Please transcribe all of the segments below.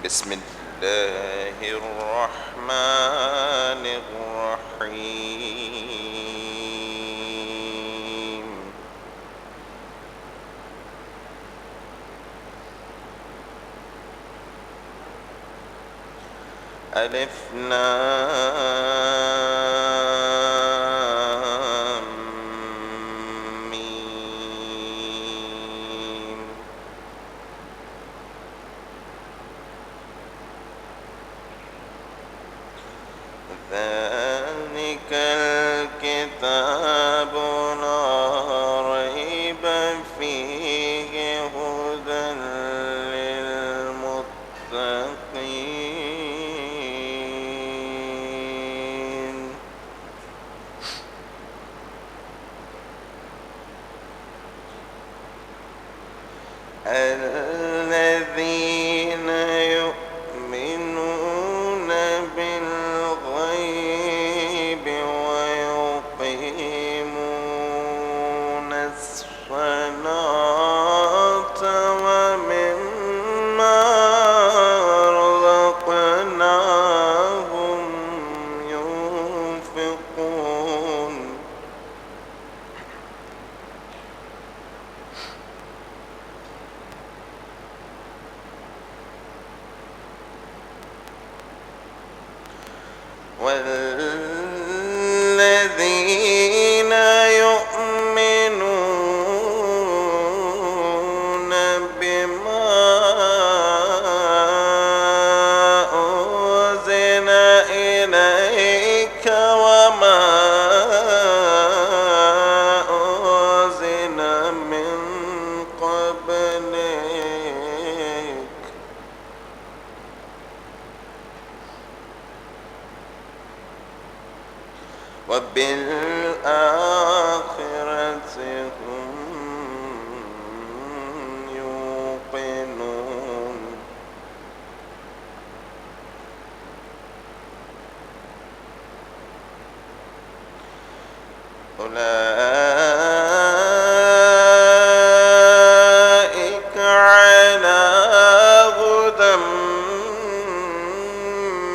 بسم الله الرحمن الرحيم ألف لام ميم ذلك الكتاب لا ريب فيه هدى للمتقين الذين يؤمنون بالغيب ويقيمون الصلاة ومما رزقناهم ينفقون والذين يؤمنون بما أنزل إليك وما أنزل من قبلك وبالآخرة هم يوقنون أولئك على هدى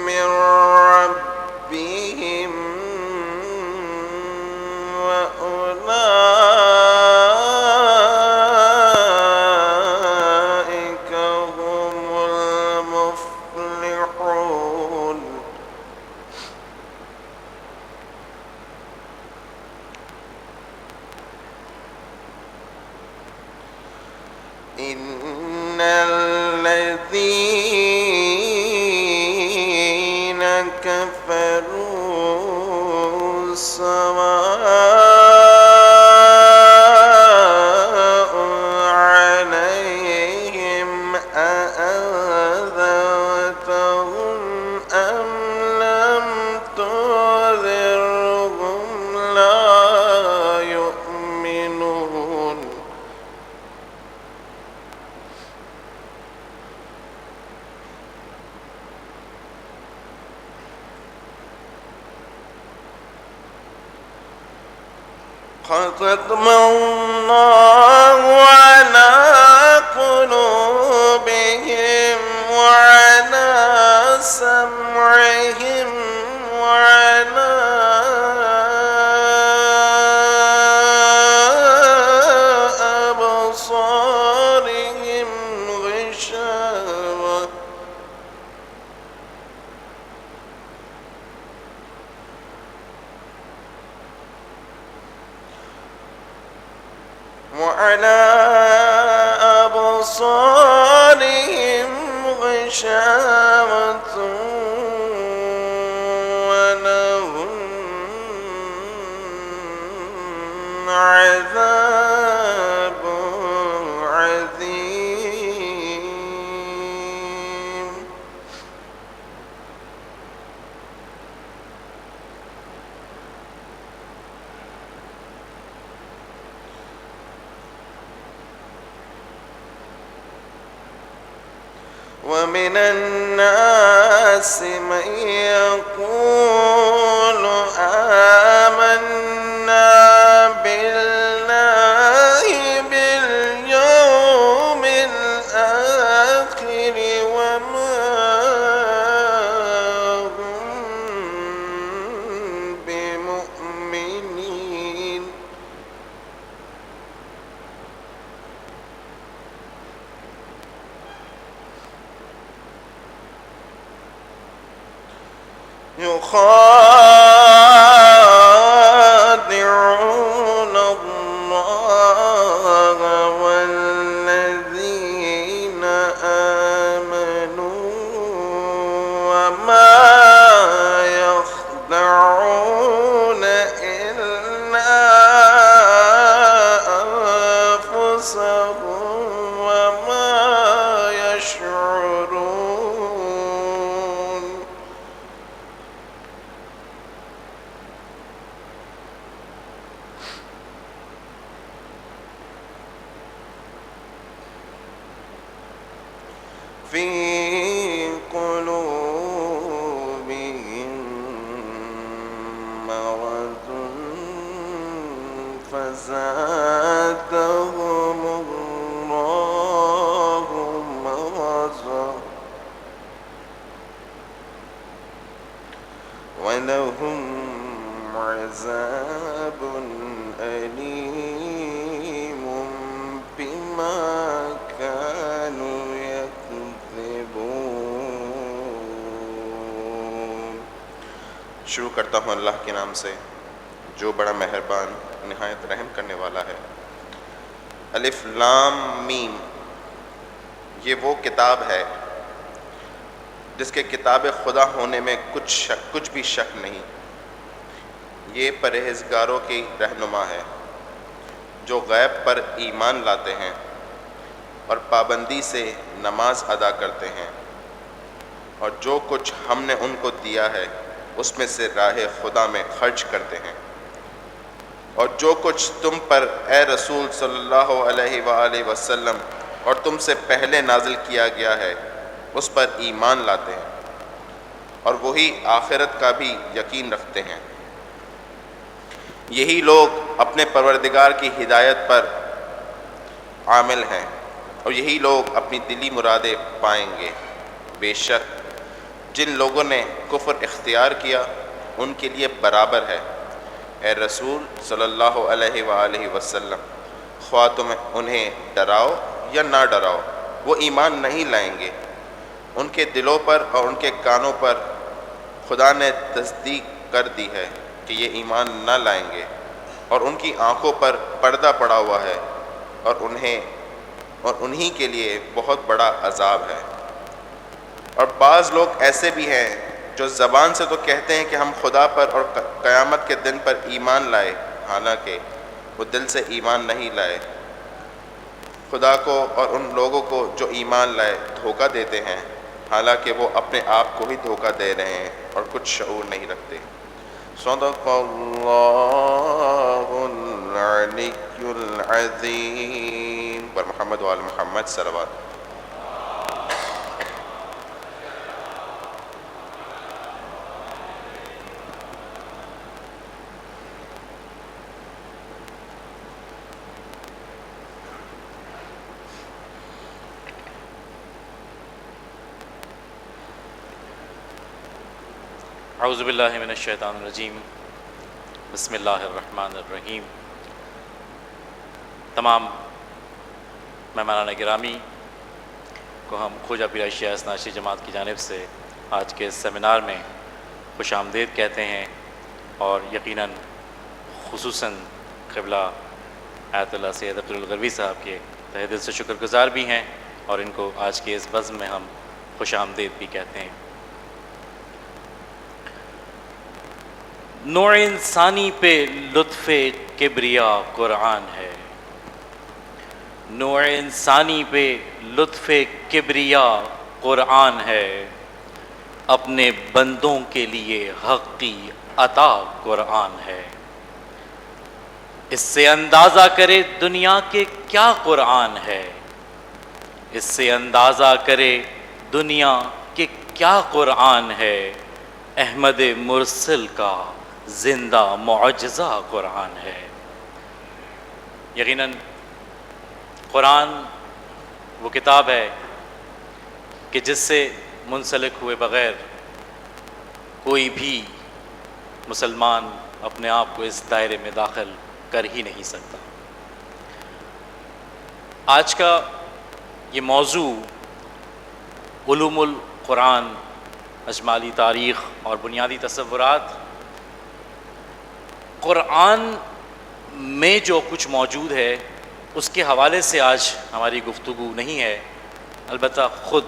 من ربهم وأولئك هم المفلحون إن الذين كفروا سواء عليهم أأنذرتهم أم لم تنذرهم لا يؤمنون ختم الله على قلوبهم وعلى سمعهم وعلى أبصارهم غشاوة وعلى أبصارهم غشاوة ولهم عذاب عظيم ومن الناس من يقول آمنا بالله باليوم الآخر وما يخادعون الله والذين آمنوا وما يخدعون إلا أنفسهم وما يشعرون. في قلوبهم مرض فزادهم الله مرضا ولهم عذاب أليم بما كانوا يكذبون. شروع کرتا ہوں اللہ کے نام سے جو بڑا مہربان نہایت رحم کرنے والا ہے. الف لام میم، یہ وہ کتاب ہے جس کے کتاب خدا ہونے میں کچھ بھی شک نہیں. یہ پرہیزگاروں کی رہنما ہے جو غیب پر ایمان لاتے ہیں اور پابندی سے نماز ادا کرتے ہیں، اور جو کچھ ہم نے ان کو دیا ہے اس میں سے راہ خدا میں خرچ کرتے ہیں، اور جو کچھ تم پر اے رسول صلی اللہ علیہ وآلہ وسلم اور تم سے پہلے نازل کیا گیا ہے اس پر ایمان لاتے ہیں، اور وہی آخرت کا بھی یقین رکھتے ہیں. یہی لوگ اپنے پروردگار کی ہدایت پر عامل ہیں اور یہی لوگ اپنی دلی مرادیں پائیں گے. بے شک جن لوگوں نے کفر اختیار کیا ان کے لیے برابر ہے اے رسول صلی اللہ علیہ وآلہ وسلم، خواہ تم انہیں ڈراؤ یا نہ ڈراؤ وہ ایمان نہیں لائیں گے. ان کے دلوں پر اور ان کے کانوں پر خدا نے تصدیق کر دی ہے کہ یہ ایمان نہ لائیں گے، اور ان کی آنکھوں پر پردہ پڑا ہوا ہے اور انہی کے لیے بہت بڑا عذاب ہے. اور بعض لوگ ایسے بھی ہیں جو زبان سے تو کہتے ہیں کہ ہم خدا پر اور قیامت کے دن پر ایمان لائے، حالانکہ وہ دل سے ایمان نہیں لائے. خدا کو اور ان لوگوں کو جو ایمان لائے دھوکہ دیتے ہیں، حالانکہ وہ اپنے آپ کو ہی دھوکہ دے رہے ہیں اور کچھ شعور نہیں رکھتے. صدق اللہ العلی العظیم. پر محمد وآل محمد صلوات. اعوذ باللہ من الشیطان الرجیم. بسم اللہ الرحمن الرحیم. تمام مہمانان گرامی کو ہم خواجہ پیر اشیاء ناشی جماعت کی جانب سے آج کے اس سیمینار میں خوش آمدید کہتے ہیں، اور یقیناً خصوصاً قبلہ آیت اللہ سید عبد الغروی صاحب کے تہ دل سے شکر گزار بھی ہیں، اور ان کو آج کے اس بزم میں ہم خوش آمدید بھی کہتے ہیں. نوع انسانی پہ لطف کبریا قرآن ہے، نوع انسانی پہ لطف کبریا قرآن ہے، اپنے بندوں کے لیے حق کی عطا قرآن ہے. اس سے اندازہ کرے دنیا کے کیا قرآن ہے، اس سے اندازہ کرے دنیا کے کیا قرآن ہے، احمد مرسل کا زندہ معجزہ قرآن ہے. یقیناً قرآن وہ کتاب ہے کہ جس سے منسلک ہوئے بغیر کوئی بھی مسلمان اپنے آپ کو اس دائرے میں داخل کر ہی نہیں سکتا. آج کا یہ موضوع علوم القرآن اجمالی تاریخ اور بنیادی تصورات، قرآن میں جو کچھ موجود ہے اس کے حوالے سے آج ہماری گفتگو نہیں ہے، البتہ خود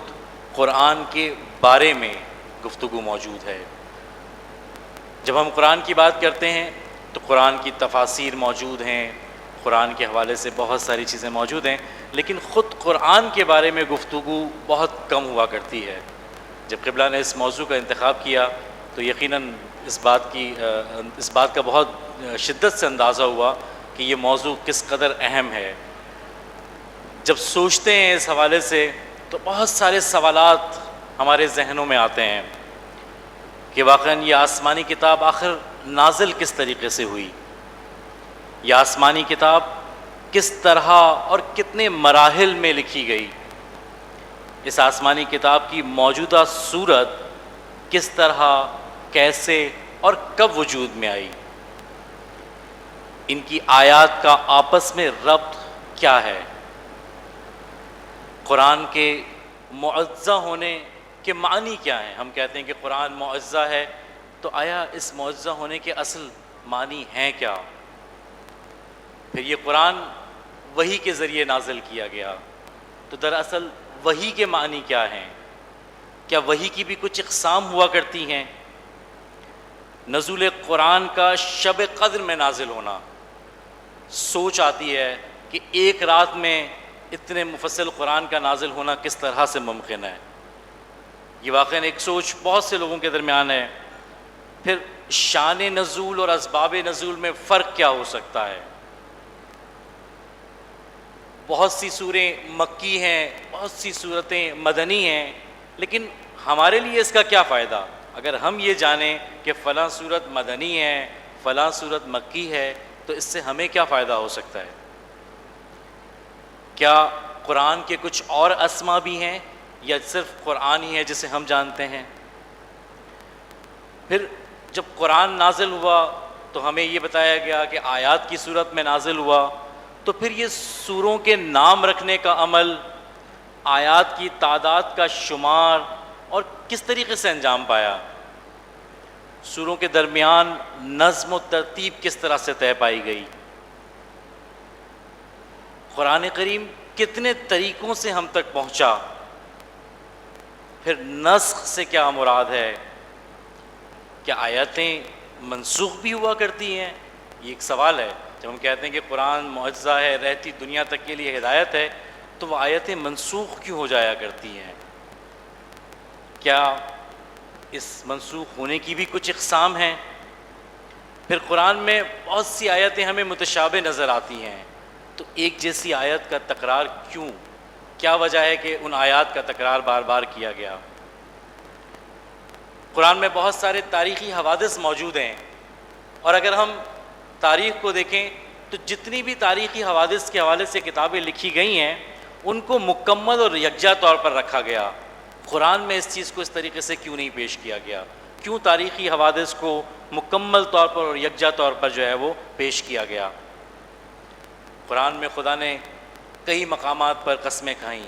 قرآن کے بارے میں گفتگو موجود ہے۔ جب ہم قرآن کی بات کرتے ہیں تو قرآن کی تفاسیر موجود ہیں، قرآن کے حوالے سے بہت ساری چیزیں موجود ہیں، لیکن خود قرآن کے بارے میں گفتگو بہت کم ہوا کرتی ہے۔ جب قبلہ نے اس موضوع کا انتخاب کیا تو یقیناً اس بات کا بہت شدت سے اندازہ ہوا کہ یہ موضوع کس قدر اہم ہے۔ جب سوچتے ہیں اس حوالے سے تو بہت سارے سوالات ہمارے ذہنوں میں آتے ہیں کہ واقعاً یہ آسمانی کتاب آخر نازل کس طریقے سے ہوئی، یہ آسمانی کتاب کس طرح اور کتنے مراحل میں لکھی گئی، اس آسمانی کتاب کی موجودہ صورت کس طرح، کیسے اور کب وجود میں آئی، ان کی آیات کا آپس میں ربط کیا ہے، قرآن کے معجزہ ہونے کے معنی کیا ہیں۔ ہم کہتے ہیں کہ قرآن معجزہ ہے، تو آیا اس معجزہ ہونے کے اصل معنی ہیں کیا؟ پھر یہ قرآن وحی کے ذریعے نازل کیا گیا، تو دراصل وحی کے معنی کیا ہیں؟ کیا وحی کی بھی کچھ اقسام ہوا کرتی ہیں؟ نزول قرآن کا شب قدر میں نازل ہونا، سوچ آتی ہے کہ ایک رات میں اتنے مفصل قرآن کا نازل ہونا کس طرح سے ممکن ہے۔ یہ واقعاً ایک سوچ بہت سے لوگوں کے درمیان ہے۔ پھر شان نزول اور اسباب نزول میں فرق کیا ہو سکتا ہے؟ بہت سی سوریں مکی ہیں، بہت سی صورتیں مدنی ہیں، لیکن ہمارے لیے اس کا کیا فائدہ؟ اگر ہم یہ جانیں کہ فلاں صورت مدنی ہے، فلاں صورت مکی ہے، تو اس سے ہمیں کیا فائدہ ہو سکتا ہے؟ کیا قرآن کے کچھ اور اسما بھی ہیں یا صرف قرآن ہی ہے جسے ہم جانتے ہیں؟ پھر جب قرآن نازل ہوا تو ہمیں یہ بتایا گیا کہ آیات کی صورت میں نازل ہوا، تو پھر یہ سوروں کے نام رکھنے کا عمل، آیات کی تعداد کا شمار اور کس طریقے سے انجام پایا، سوروں کے درمیان نظم و ترتیب کس طرح سے طے پائی گئی، قرآن کریم کتنے طریقوں سے ہم تک پہنچا، پھر نسخ سے کیا مراد ہے، کیا آیتیں منسوخ بھی ہوا کرتی ہیں؟ یہ ایک سوال ہے۔ جب ہم کہتے ہیں کہ قرآن معجزہ ہے، رہتی دنیا تک کے لیے ہدایت ہے، تو وہ آیتیں منسوخ کیوں ہو جایا کرتی ہیں؟ کیا اس منسوخ ہونے کی بھی کچھ اقسام ہیں؟ پھر قرآن میں بہت سی آیتیں ہمیں متشابہ نظر آتی ہیں، تو ایک جیسی آیت کا تکرار کیوں؟ کیا وجہ ہے کہ ان آیات کا تکرار بار بار کیا گیا؟ قرآن میں بہت سارے تاریخی حوادث موجود ہیں، اور اگر ہم تاریخ کو دیکھیں تو جتنی بھی تاریخی حوادث کے حوالے سے کتابیں لکھی گئی ہیں ان کو مکمل اور یکجا طور پر رکھا گیا۔ قرآن میں اس چیز کو اس طریقے سے کیوں نہیں پیش کیا گیا؟ کیوں تاریخی حوادث کو مکمل طور پر اور یکجا طور پر جو ہے وہ پیش کیا گیا؟ قرآن میں خدا نے کئی مقامات پر قسمیں کھائیں،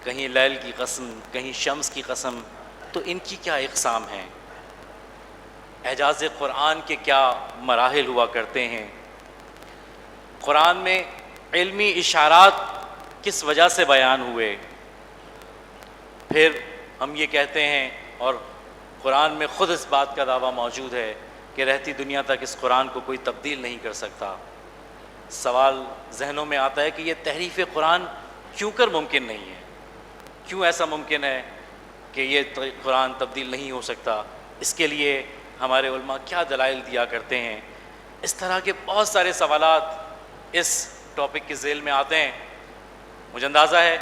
کہیں لیل کی قسم، کہیں شمس کی قسم، تو ان کی کیا اقسام ہیں؟ اعجاز قرآن کے کیا مراحل ہوا کرتے ہیں؟ قرآن میں علمی اشارات کس وجہ سے بیان ہوئے؟ پھر ہم یہ کہتے ہیں، اور قرآن میں خود اس بات کا دعویٰ موجود ہے کہ رہتی دنیا تک اس قرآن کو کوئی تبدیل نہیں کر سکتا۔ سوال ذہنوں میں آتا ہے کہ یہ تحریف قرآن کیوں کر ممکن نہیں ہے؟ کیوں ایسا ممکن ہے کہ یہ قرآن تبدیل نہیں ہو سکتا؟ اس کے لیے ہمارے علماء کیا دلائل دیا کرتے ہیں؟ اس طرح کے بہت سارے سوالات اس ٹاپک کے ذیل میں آتے ہیں۔ مجھے اندازہ ہے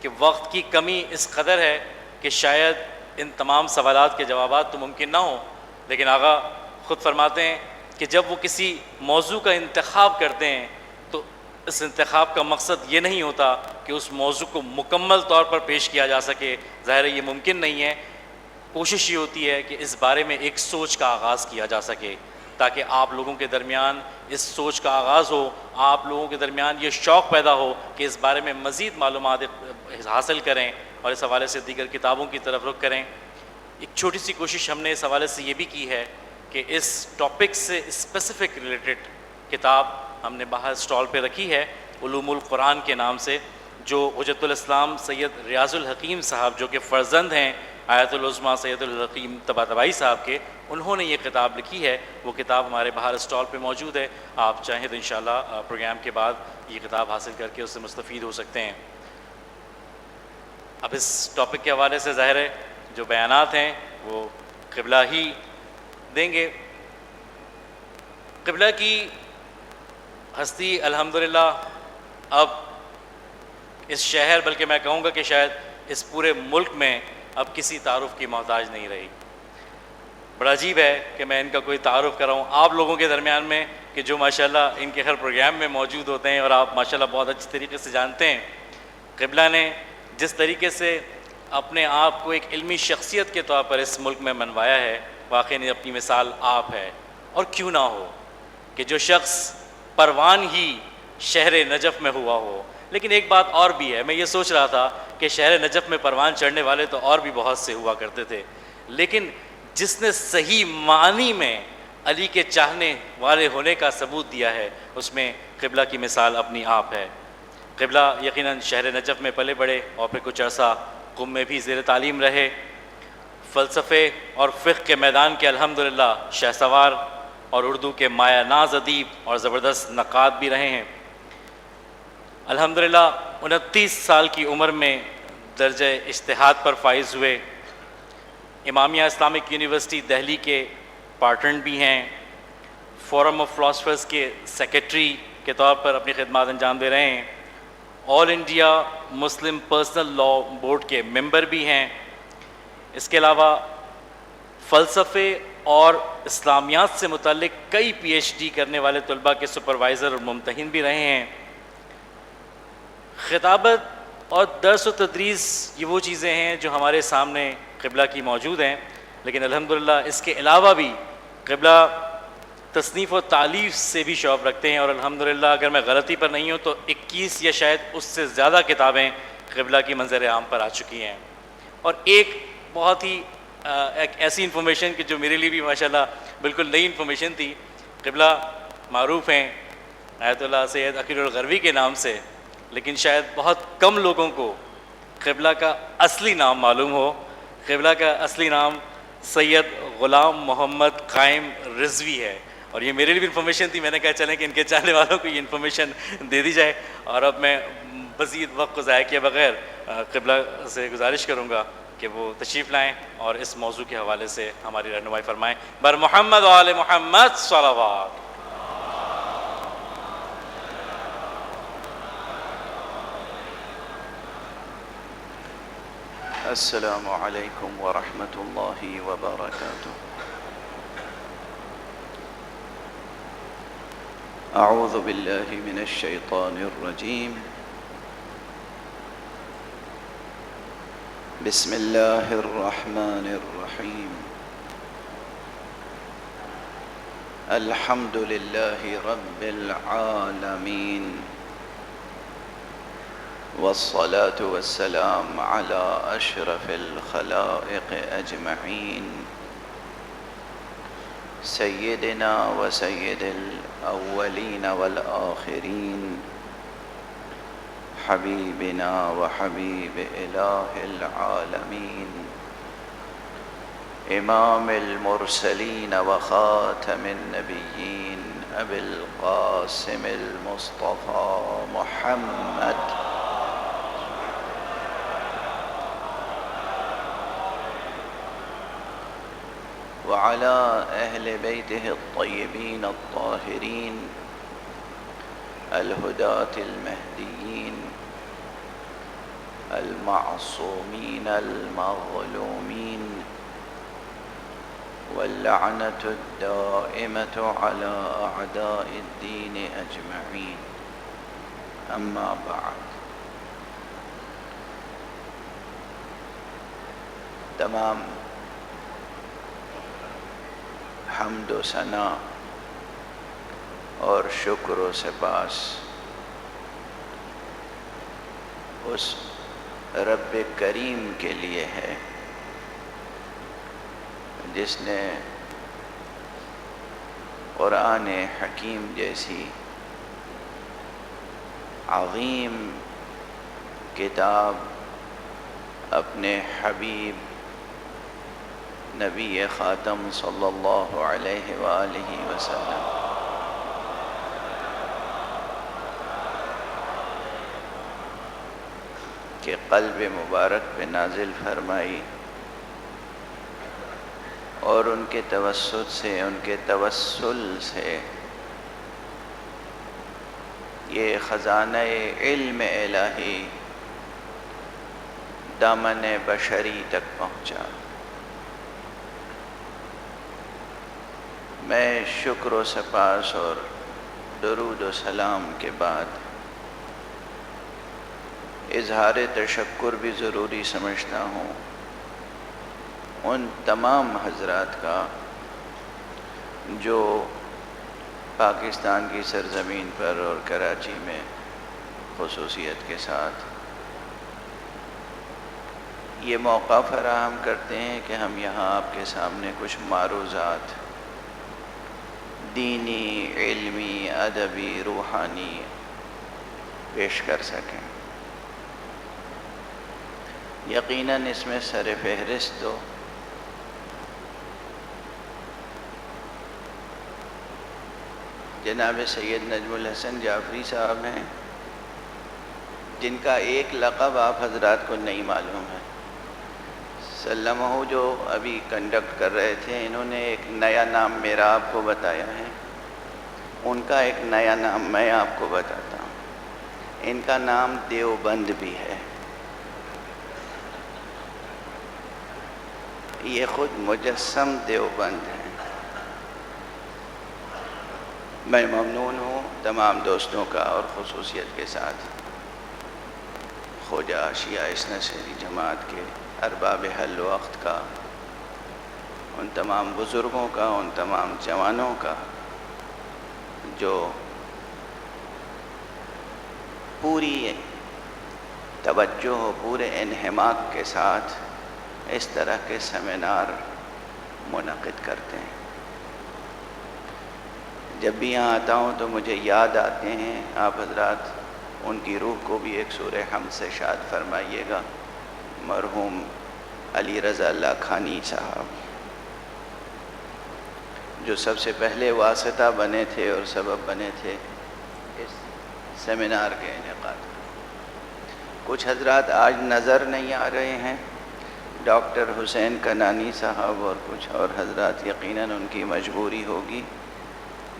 کہ وقت کی کمی اس قدر ہے کہ شاید ان تمام سوالات کے جوابات تو ممکن نہ ہوں، لیکن آقا خود فرماتے ہیں کہ جب وہ کسی موضوع کا انتخاب کرتے ہیں تو اس انتخاب کا مقصد یہ نہیں ہوتا کہ اس موضوع کو مکمل طور پر پیش کیا جا سکے، ظاہر ہے یہ ممکن نہیں ہے۔ کوشش یہ ہوتی ہے کہ اس بارے میں ایک سوچ کا آغاز کیا جا سکے تاکہ آپ لوگوں کے درمیان اس سوچ کا آغاز ہو، آپ لوگوں کے درمیان یہ شوق پیدا ہو کہ اس بارے میں مزید معلومات حاصل کریں اور اس حوالے سے دیگر کتابوں کی طرف رخ کریں۔ ایک چھوٹی سی کوشش ہم نے اس حوالے سے یہ بھی کی ہے کہ اس ٹاپک سے اسپیسیفک ریلیٹڈ کتاب ہم نے باہر اسٹال پہ رکھی ہے، علوم القرآن کے نام سے، جو حجت الاسلام سید ریاض الحکیم صاحب جو کہ فرزند ہیں آیت العظمیٰ سید الحکیم طباطبائی صاحب کے، انہوں نے یہ کتاب لکھی ہے۔ وہ کتاب ہمارے باہر اسٹال پہ موجود ہے، آپ چاہیں تو انشاءاللہ پروگرام کے بعد یہ کتاب حاصل کر کے اس سے مستفید ہو سکتے ہیں۔ اب اس ٹاپک کے حوالے سے ظاہر ہے جو بیانات ہیں وہ قبلہ ہی دیں گے۔ قبلہ کی ہستی الحمدللہ اب اس شہر، بلکہ میں کہوں گا کہ شاید اس پورے ملک میں اب کسی تعارف کی محتاج نہیں رہی۔ بڑا عجیب ہے کہ میں ان کا کوئی تعارف کر رہا ہوں آپ لوگوں کے درمیان میں، کہ جو ماشاءاللہ ان کے ہر پروگرام میں موجود ہوتے ہیں اور آپ ماشاءاللہ بہت اچھی طریقے سے جانتے ہیں۔ قبلہ نے جس طریقے سے اپنے آپ کو ایک علمی شخصیت کے طور پر اس ملک میں منوایا ہے، واقعی اپنی مثال آپ ہے۔ اور کیوں نہ ہو کہ جو شخص پروان ہی شہر نجف میں ہوا ہو۔ لیکن ایک بات اور بھی ہے، میں یہ سوچ رہا تھا کہ شہر نجف میں پروان چڑھنے والے تو اور بھی بہت سے ہوا کرتے تھے، لیکن جس نے صحیح معنی میں علی کے چاہنے والے ہونے کا ثبوت دیا ہے، اس میں قبلہ کی مثال اپنی آپ ہے۔ قبلہ یقیناً شہر نجف میں پلے بڑھے اور پھر کچھ عرصہ قم میں بھی زیر تعلیم رہے۔ فلسفے اور فقہ کے میدان کے الحمدللہ شہ سوار اور اردو کے مایہ ناز ادیب اور زبردست نقاد بھی رہے ہیں۔ الحمدللہ 29 سال کی عمر میں درجہ اجتہاد پر فائز ہوئے۔ امامیہ اسلامک یونیورسٹی دہلی کے پارٹنر بھی ہیں۔ فورم آف فلاسفرز کے سیکریٹری کے طور پر اپنی خدمات انجام دے رہے ہیں۔ All India Muslim personal law board کے ممبر بھی ہیں۔ اس کے علاوہ فلسفے اور اسلامیات سے متعلق کئی پی ایچ ڈی کرنے والے طلباء کے سپروائزر اور ممتحن بھی رہے ہیں۔ خطابت اور درس و تدریس یہ وہ چیزیں ہیں جو ہمارے سامنے قبلہ کی موجود ہیں، لیکن الحمدللہ اس کے علاوہ بھی قبلہ تصنیف و تالیف سے بھی شوق رکھتے ہیں، اور الحمدللہ اگر میں غلطی پر نہیں ہوں تو 21 یا شاید اس سے زیادہ کتابیں قبلہ کی منظر عام پر آ چکی ہیں۔ اور ایک بہت ہی ایک ایسی انفارمیشن کہ جو میرے لیے بھی ماشاءاللہ بالکل نئی انفارمیشن تھی، قبلہ معروف ہیں آیت اللہ سید عقیل الغروی کے نام سے، لیکن شاید بہت کم لوگوں کو قبلہ کا اصلی نام معلوم ہو۔ قبلہ کا اصلی نام سید غلام محمد قائم رضوی ہے، اور یہ میرے لیے بھی انفارمیشن تھی، میں نے کہا چلیں کہ ان کے چاہنے والوں کو یہ انفارمیشن دے دی جائے۔ اور اب میں مزید وقت کو ضائع کیے بغیر قبلہ سے گزارش کروں گا کہ وہ تشریف لائیں اور اس موضوع کے حوالے سے ہماری رہنمائی فرمائیں۔ بر محمد و آل محمد صلوات۔ السلام علیکم ورحمۃ اللہ وبرکاتہ۔ اعوذ باللہ من الشیطان الرجیم، بسم اللہ الرحمن الرحیم، الحمد للہ رب العالمین، والصلاة والسلام على أشرف الخلائق أجمعين، سيدنا وسيد الأولين والآخرين، حبيبنا وحبيب إله العالمين، إمام المرسلين وخاتم النبيين، أبي القاسم المصطفى محمد وعلى أهل بيته الطيبين الطاهرين الهداة المهديين المعصومين المظلومين، واللعنة الدائمة على أعداء الدين أجمعين، أما بعد۔ تمام حمد و ثنا اور شکر و سپاس اس رب کریم کے لیے ہے جس نے قرآن حکیم جیسی عظیم کتاب اپنے حبیب نبی خاتم صلی اللہ علیہ وآلہ وسلم کے قلب مبارک پہ نازل فرمائی، اور ان کے توسط سے، ان کے توسل سے یہ خزانہ علم الہی دامن بشری تک پہنچا۔ میں شکر و سپاس اور درود و سلام کے بعد اظہار تشکر بھی ضروری سمجھتا ہوں ان تمام حضرات کا جو پاکستان کی سرزمین پر اور کراچی میں خصوصیت کے ساتھ یہ موقع فراہم کرتے ہیں کہ ہم یہاں آپ کے سامنے کچھ معروضات دینی، علمی، ادبی، روحانی پیش کر سکیں۔ یقیناً اس میں سر فہرست تو جناب سید نجم الحسن جعفری صاحب ہیں، جن کا ایک لقب آپ حضرات کو نہیں معلوم ہے۔ سلمہ جو ابھی کنڈکٹ کر رہے تھے، انہوں نے ایک نیا نام میرا آپ کو بتایا ہے، ان کا ایک نیا نام میں آپ کو بتاتا ہوں۔ ان کا نام دیوبند بھی ہے۔ یہ خود مجسم دیوبند ہیں۔ میں ممنون ہوں تمام دوستوں کا، اور خصوصیت کے ساتھ خواجہ شیعہ اثنا عشری جماعت کے ارباب حل وقت کا، ان تمام بزرگوں کا، ان تمام جوانوں کا جو پوری توجہ و پورے انہماک کے ساتھ اس طرح کے سیمینار منعقد کرتے ہیں۔ جب بھی یہاں آتا ہوں تو مجھے یاد آتے ہیں آپ حضرات، ان کی روح کو بھی ایک سورہ حمد سے شاد فرمائیے گا۔ مرحوم علی رضا اللہ خانی صاحب جو سب سے پہلے واسطہ بنے تھے اور سبب بنے تھے اس سیمینار کے انعقاد۔ کچھ حضرات آج نظر نہیں آ رہے ہیں، ڈاکٹر حسین کنانی صاحب اور کچھ اور حضرات، یقیناً ان کی مجبوری ہوگی،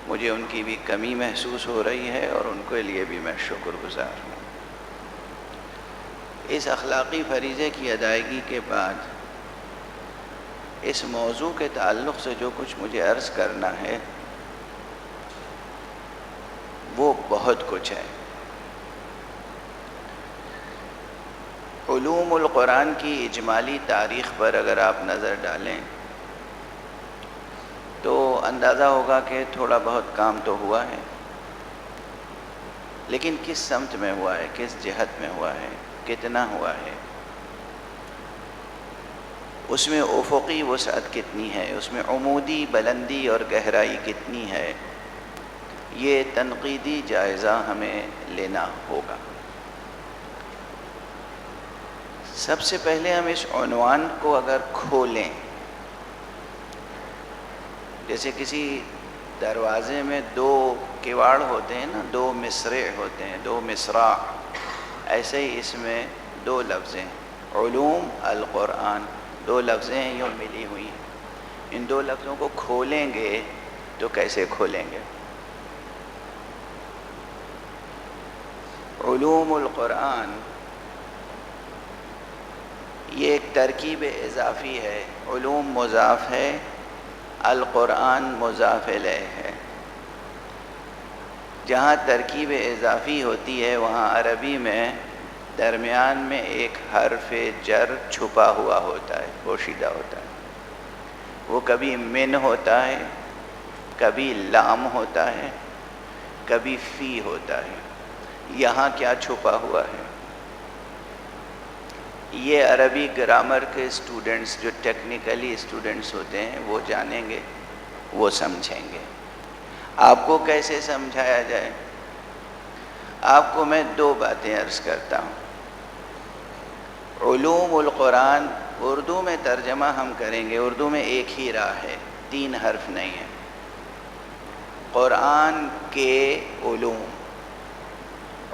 مجھے ان کی بھی کمی محسوس ہو رہی ہے اور ان کے لیے بھی میں شکر گزار ہوں۔ اس اخلاقی فریضے کی ادائیگی کے بعد اس موضوع کے تعلق سے جو کچھ مجھے عرض کرنا ہے وہ بہت کچھ ہے۔ علوم القرآن کی اجمالی تاریخ پر اگر آپ نظر ڈالیں تو اندازہ ہوگا کہ تھوڑا بہت کام تو ہوا ہے، لیکن کس سمت میں ہوا ہے، کس جہت میں ہوا ہے، کتنا ہوا ہے، اس میں افقی وسعت کتنی ہے، اس میں عمودی بلندی اور گہرائی کتنی ہے، یہ تنقیدی جائزہ ہمیں لینا ہوگا۔ سب سے پہلے ہم اس عنوان کو اگر کھولیں، جیسے کسی دروازے میں دو کواڑ ہوتے ہیں نا، دو مصرع ہوتے ہیں، دو مصراع، ایسے ہی اس میں دو لفظیں علوم القرآن، دو لفظیں یوں ملی ہوئی ہیں۔ ان دو لفظوں کو کھولیں گے تو کیسے کھولیں گے؟ علوم القرآن یہ ایک ترکیب اضافی ہے، علوم مضاف ہے، القرآن مضاف الیہ ہے۔ جہاں ترکیب اضافی ہوتی ہے وہاں عربی میں درمیان میں ایک حرف جر چھپا ہوا ہوتا ہے، پوشیدہ ہوتا ہے۔ وہ کبھی من ہوتا ہے، کبھی لام ہوتا ہے، کبھی فی ہوتا ہے۔ یہاں کیا چھپا ہوا ہے؟ یہ عربی گرامر کے اسٹوڈنٹس جو ٹیکنیکلی اسٹوڈنٹس ہوتے ہیں وہ جانیں گے، وہ سمجھیں گے۔ آپ کو کیسے سمجھایا جائے؟ آپ کو میں دو باتیں عرض کرتا ہوں۔ علوم القرآن اردو میں ترجمہ ہم کریں گے، اردو میں ایک ہی راہ ہے، 3 حرف نہیں ہے۔ قرآن کے علوم،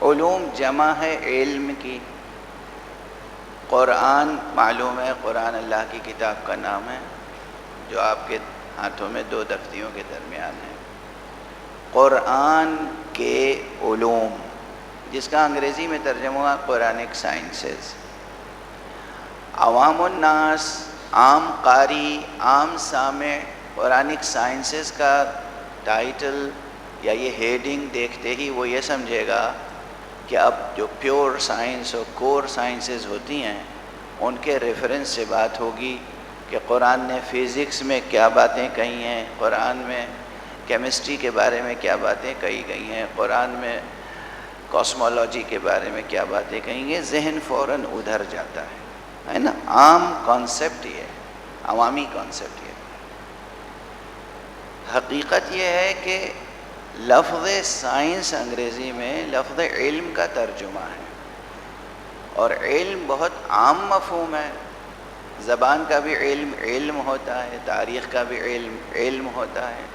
علوم جمع ہے علم کی۔ قرآن معلوم ہے، قرآن اللہ کی کتاب کا نام ہے جو آپ کے ہاتھوں میں 2 دفتیوں کے درمیان ہے۔ قرآن کے علوم، جس کا انگریزی میں ترجمہ ہوا قرآنک سائنسز۔ عوام الناس، عام قاری، عام سامع قرآنک سائنسز کا ٹائٹل یا یہ ہیڈنگ دیکھتے ہی وہ یہ سمجھے گا کہ اب جو پیور سائنس اور کور سائنسز ہوتی ہیں ان کے ریفرنس سے بات ہوگی کہ قرآن نے فزکس میں کیا باتیں کہی ہیں، قرآن میں کیمسٹری کے بارے میں کیا باتیں کہی گئی ہیں، قرآن میں کاسمولوجی کے بارے میں کیا باتیں کہیں گے، ذہن فوراً ادھر جاتا ہے نا۔ عام کانسیپٹ یہ ہے، عوامی کانسیپٹ یہ ہے۔ حقیقت یہ ہے کہ لفظ سائنس انگریزی میں لفظ علم کا ترجمہ ہے، اور علم بہت عام مفہوم ہے۔ زبان کا بھی علم علم ہوتا ہے، تاریخ کا بھی علم علم ہوتا ہے،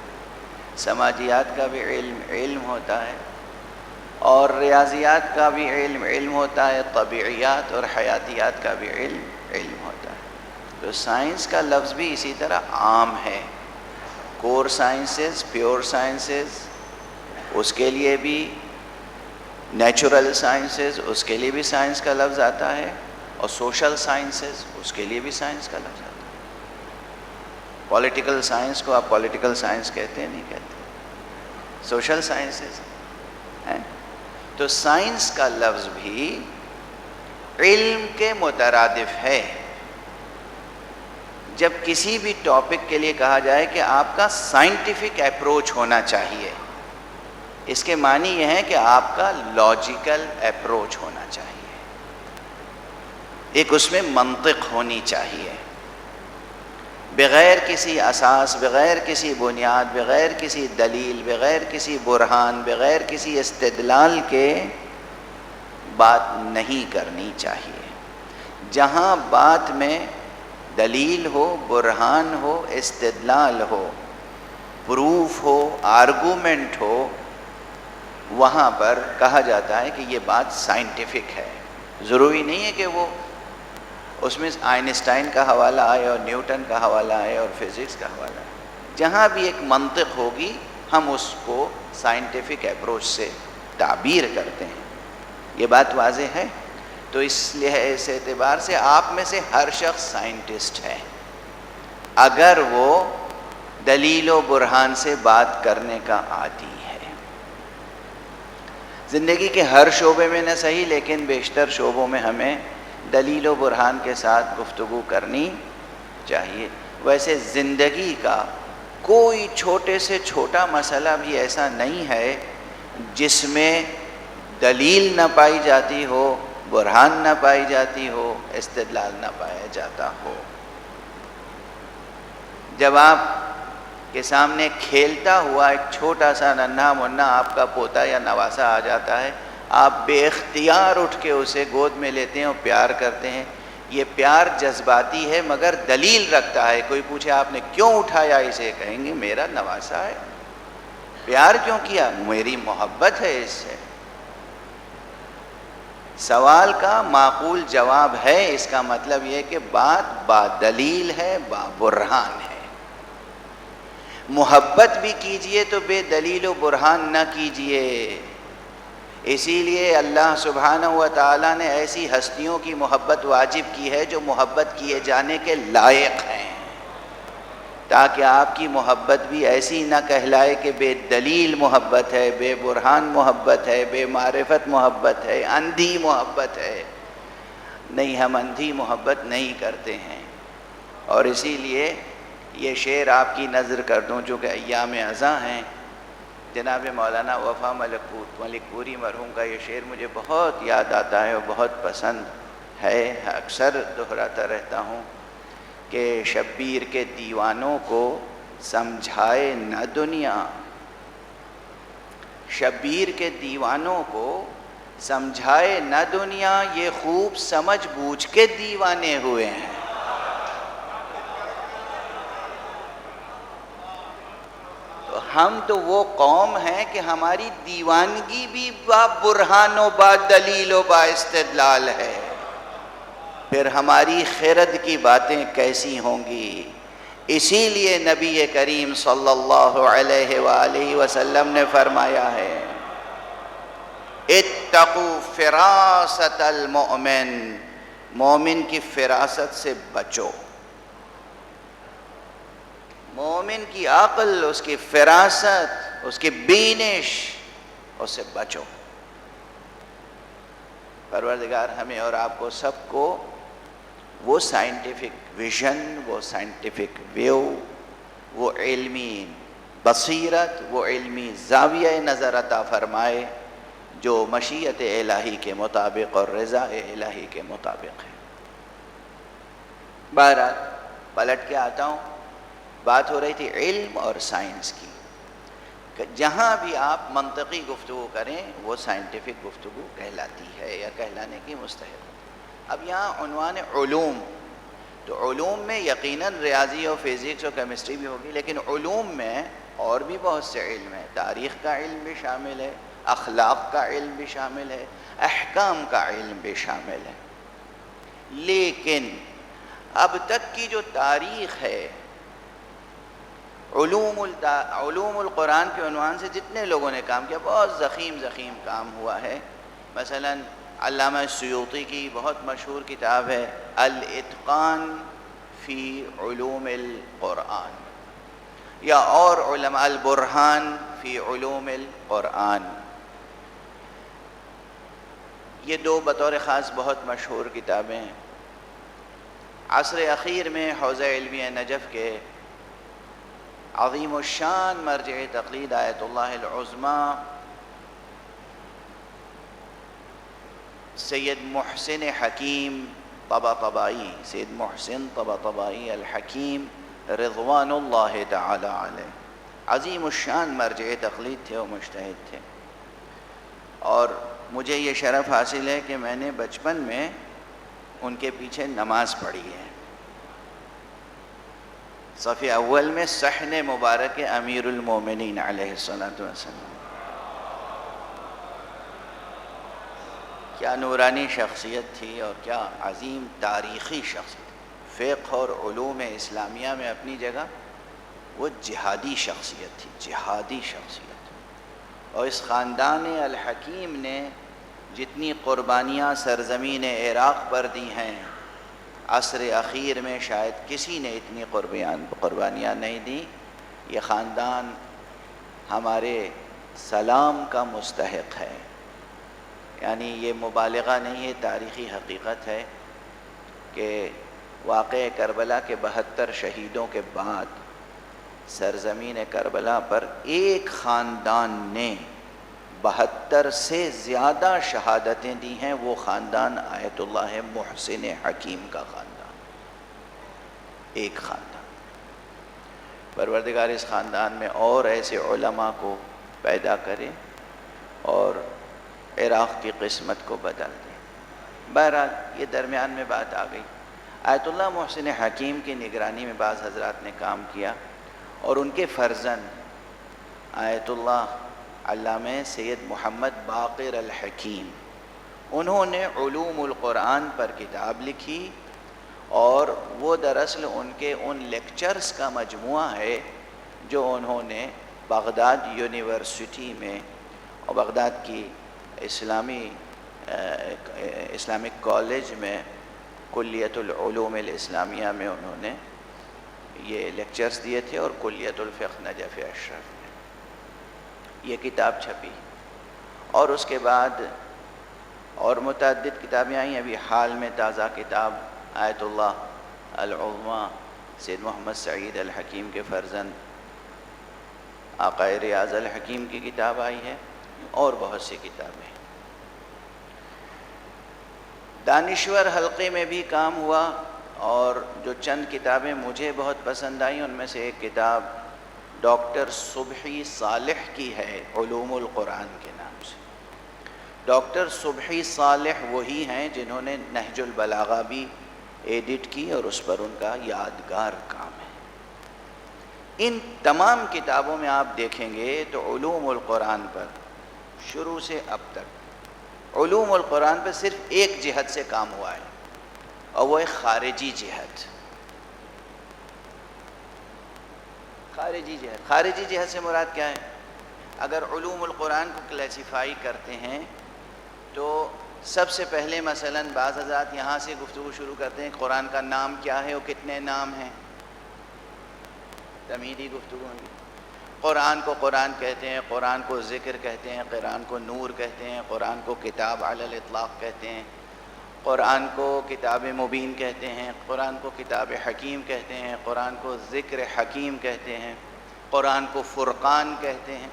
سماجیات کا بھی علم علم ہوتا ہے، اور ریاضیات کا بھی علم علم ہوتا ہے، طبیعیات اور حیاتیات کا بھی علم علم ہوتا ہے۔ تو سائنس کا لفظ بھی اسی طرح عام ہے۔ کور سائنسز، پیور سائنسز، اس کے لیے بھی نیچرل سائنسز، اس کے لیے بھی سائنس کا لفظ آتا ہے، اور سوشل سائنسز، اس کے لیے بھی سائنس کا لفظ آتا ہے۔ پولیٹیکل سائنس کو آپ پولیٹیکل سائنس کہتے ہیں، نہیں کہتے، سوشل سائنسز ہیں۔ تو سائنس کا لفظ بھی علم کے مترادف ہے۔ جب کسی بھی ٹاپک کے لیے کہا جائے کہ آپ کا سائنٹیفک اپروچ ہونا چاہیے، اس کے معنی یہ ہے کہ آپ کا لاجیکل اپروچ ہونا چاہیے، ایک اس میں منطق ہونی چاہیے، بغیر کسی اساس، بغیر کسی بنیاد، بغیر کسی دلیل، بغیر کسی برہان، بغیر کسی استدلال کے بات نہیں کرنی چاہیے۔ جہاں بات میں دلیل ہو، برہان ہو، استدلال ہو، پروف ہو، آرگومنٹ ہو، وہاں پر کہا جاتا ہے کہ یہ بات سائنٹیفک ہے۔ ضروری نہیں ہے کہ وہ اس میں آئنسٹائن کا حوالہ آئے اور نیوٹن کا حوالہ آئے اور فزکس کا حوالہ آئے۔ جہاں بھی ایک منطق ہوگی ہم اس کو سائنٹیفک اپروچ سے تعبیر کرتے ہیں۔ یہ بات واضح ہے؟ تو اس اعتبار سے آپ میں سے ہر شخص سائنٹسٹ ہے، اگر وہ دلیل و برہان سے بات کرنے کا عادی ہے۔ زندگی کے ہر شعبے میں نہ صحیح، لیکن بیشتر شعبوں میں ہمیں دلیل و برہان کے ساتھ گفتگو کرنی چاہیے۔ ویسے زندگی کا کوئی چھوٹے سے چھوٹا مسئلہ بھی ایسا نہیں ہے جس میں دلیل نہ پائی جاتی ہو، برہان نہ پائی جاتی ہو، استدلال نہ پایا جاتا ہو۔ جب آپ کے سامنے کھیلتا ہوا ایک چھوٹا سا ننھا منا آپ کا پوتا یا نواسا آ جاتا ہے، آپ بے اختیار اٹھ کے اسے گود میں لیتے ہیں اور پیار کرتے ہیں۔ یہ پیار جذباتی ہے مگر دلیل رکھتا ہے۔ کوئی پوچھے آپ نے کیوں اٹھایا اسے، کہیں گے میرا نواسا ہے۔ پیار کیوں کیا؟ میری محبت ہے اس سے۔ سوال کا معقول جواب ہے، اس کا مطلب یہ کہ بات با دلیل ہے، با برہان ہے۔ محبت بھی کیجئے تو بے دلیل و برہان نہ کیجئے۔ اسی لیے اللہ سبحانہ و تعالیٰ نے ایسی ہستیوں کی محبت واجب کی ہے جو محبت کیے جانے کے لائق ہیں، تاکہ آپ کی محبت بھی ایسی نہ کہلائے کہ بے دلیل محبت ہے، بے برہان محبت ہے، بے معرفت محبت ہے، اندھی محبت ہے۔ نہیں، ہم اندھی محبت نہیں کرتے ہیں۔ اور اسی لیے یہ شعر آپ کی نظر کر دوں، چونکہ ایام ازاں ہیں، جناب مولانا وفا ملک پوری مرحوم کا یہ شعر مجھے بہت یاد آتا ہے اور بہت پسند۔ ہے، اکثر دہراتا رہتا ہوں کہ شبیر کے دیوانوں کو سمجھائے نہ دنیا، شبیر کے دیوانوں کو سمجھائے نہ دنیا، یہ خوب سمجھ بوجھ کے دیوانے ہوئے ہیں۔ تو ہم تو وہ قوم ہیں کہ ہماری دیوانگی بھی با برہان و با دلیل و با استدلال ہے، پھر ہماری خرد کی باتیں کیسی ہوں گی؟ اسی لیے نبی کریم صلی اللہ علیہ وآلہ وسلم نے فرمایا ہے اتقوا فراست المؤمن، مومن کی فراست سے بچو، مومن کی عقل، اس کی فراست، اس کی بینش، اس سے بچو۔ پروردگار ہمیں اور آپ کو سب کو وہ سائنٹیفک ویژن، وہ سائنٹیفک ویو، وہ علمی بصیرت، وہ علمی زاویہ نظر عطا فرمائے جو مشیت الہی کے مطابق اور رضا الہی کے مطابق ہے۔ بہرحال پلٹ کے آتا ہوں، بات ہو رہی تھی علم اور سائنس کی، کہ جہاں بھی آپ منطقی گفتگو کریں وہ سائنٹیفک گفتگو کہلاتی ہے یا کہلانے کی مستحق ہے۔ اب یہاں عنوان علوم، تو علوم میں یقیناً ریاضی اور فزکس اور کیمسٹری بھی ہوگی، لیکن علوم میں اور بھی بہت سے علم ہیں، تاریخ کا علم بھی شامل ہے، اخلاق کا علم بھی شامل ہے، احکام کا علم بھی شامل ہے۔ لیکن اب تک کی جو تاریخ ہے، علوم القرآن کے عنوان سے جتنے لوگوں نے کام کیا، بہت ضخیم کام ہوا ہے۔ مثلا علامہ سیوطی کی بہت مشہور کتاب ہے الاتقان فی علوم القرآن، یا اور علماء البرہان فی علوم القرآن، یہ دو بطور خاص بہت مشہور کتابیں ہیں۔ عصر اخیر میں حوزہ علمیہ نجف کے عظیم الشان مرجع تقلید آیت اللہ العظمیٰ سید محسن حکیم طباطبائی، سید محسن طباطبائی الحکیم رضوان اللہ تعالی علیہ، عظیم الشان مرجع تقلید تھے اور مجتہد تھے، اور مجھے یہ شرف حاصل ہے کہ میں نے بچپن میں ان کے پیچھے نماز پڑھی ہے۔ صف اول میں صحن مبارک امیر المومنین علیہ السلام، کیا نورانی شخصیت تھی اور کیا عظیم تاریخی شخصیت، فقہ اور علوم اسلامیہ میں اپنی جگہ، وہ جہادی شخصیت تھی، جہادی شخصیت۔ اور اس خاندان الحکیم نے جتنی قربانیاں سرزمین عراق پر دی ہیں، عصر اخیر میں شاید کسی نے اتنی قربانیاں نہیں دیں۔ یہ خاندان ہمارے سلام کا مستحق ہے، یعنی یہ مبالغہ نہیں ہے، تاریخی حقیقت ہے کہ واقعہ کربلا کے 72 شہیدوں کے بعد سرزمین کربلا پر ایک خاندان نے 72 سے زیادہ شہادتیں دی ہیں، وہ خاندان آیت اللہ محسن حکیم کا خاندان، ایک خاندان۔ پروردگار اس خاندان میں اور ایسے علماء کو پیدا کرے اور عراق کی قسمت کو بدل دے۔ بہرحال یہ درمیان میں بات آ گئی، آیت اللہ محسن حکیم کی نگرانی میں بعض حضرات نے کام کیا، اور ان کے فرزند آیت اللہ علامہ سید محمد باقر الحکیم، انہوں نے علوم القرآن پر کتاب لکھی، اور وہ دراصل ان کے ان لیکچرز کا مجموعہ ہے جو انہوں نے بغداد یونیورسٹی میں اور بغداد کی اسلامک کالج میں کلیت العلوم الاسلامیہ میں انہوں نے یہ لیکچرز دیے تھے، اور کلیت الفقہ نجف اشرف میں یہ کتاب چھپی، اور اس کے بعد اور متعدد کتابیں آئیں۔ ابھی حال میں تازہ کتاب آیت اللہ العظمیٰ سید محمد سعید الحکیم کے فرزند آقا ریاض الحکیم کی کتاب آئی ہے، اور بہت سی کتابیں۔ دانشور حلقے میں بھی کام ہوا، اور جو چند کتابیں مجھے بہت پسند آئیں ان میں سے ایک کتاب ڈاکٹر صبحی صالح کی ہے، علوم القرآن کے نام سے۔ ڈاکٹر صبحی صالح وہی ہیں جنہوں نے نہج البلاغہ بھی ایڈٹ کی اور اس پر ان کا یادگار کام ہے۔ ان تمام کتابوں میں آپ دیکھیں گے تو علوم القرآن پر شروع سے اب تک علوم القرآن پر صرف ایک جہت سے کام ہوا ہے، اور وہ ایک خارجی جہت۔ خارجی جہت سے مراد کیا ہے؟ اگر علوم القرآن کو کلیسیفائی کرتے ہیں تو سب سے پہلے مثلاً بعض حضرات یہاں سے گفتگو شروع کرتے ہیں قرآن کا نام کیا ہے اور کتنے نام ہیں، تمہیدی گفتگو ہوگی۔ قرآن کو قرآن کہتے ہیں، قرآن کو ذکر کہتے ہیں، قرآن کو نور کہتے ہیں، قرآن کو کتاب علی الاطلاق کہتے ہیں، قرآن کو کتاب مبین کہتے ہیں، قرآن کو کتاب حکیم کہتے ہیں، قرآن کو ذکر حکیم کہتے ہیں، قرآن کو فرقان کہتے ہیں۔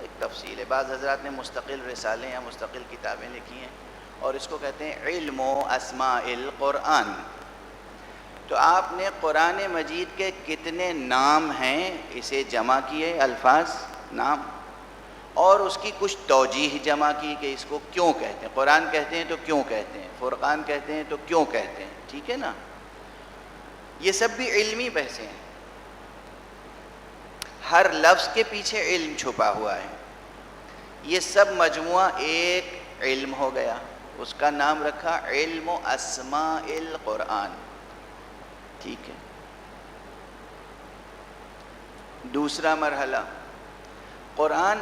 ایک تفصیل ہے، بعض حضرات نے مستقل رسالے یا مستقل کتابیں لکھی ہیں اور اس کو کہتے ہیں علم و اسماء القرآن۔ تو آپ نے قرآن مجید کے کتنے نام ہیں اسے جمع کیے، الفاظ نام، اور اس کی کچھ توجیہ جمع کی کہ اس کو کیوں کہتے ہیں۔ قرآن کہتے ہیں تو کیوں کہتے ہیں، فرقان کہتے ہیں تو کیوں کہتے ہیں، ٹھیک ہے نا؟ یہ سب بھی علمی بحثیں ہیں، ہر لفظ کے پیچھے علم چھپا ہوا ہے۔ یہ سب مجموعہ ایک علم ہو گیا، اس کا نام رکھا علم و اسماء القرآن، ٹھیک ہے۔ دوسرا مرحلہ، قرآن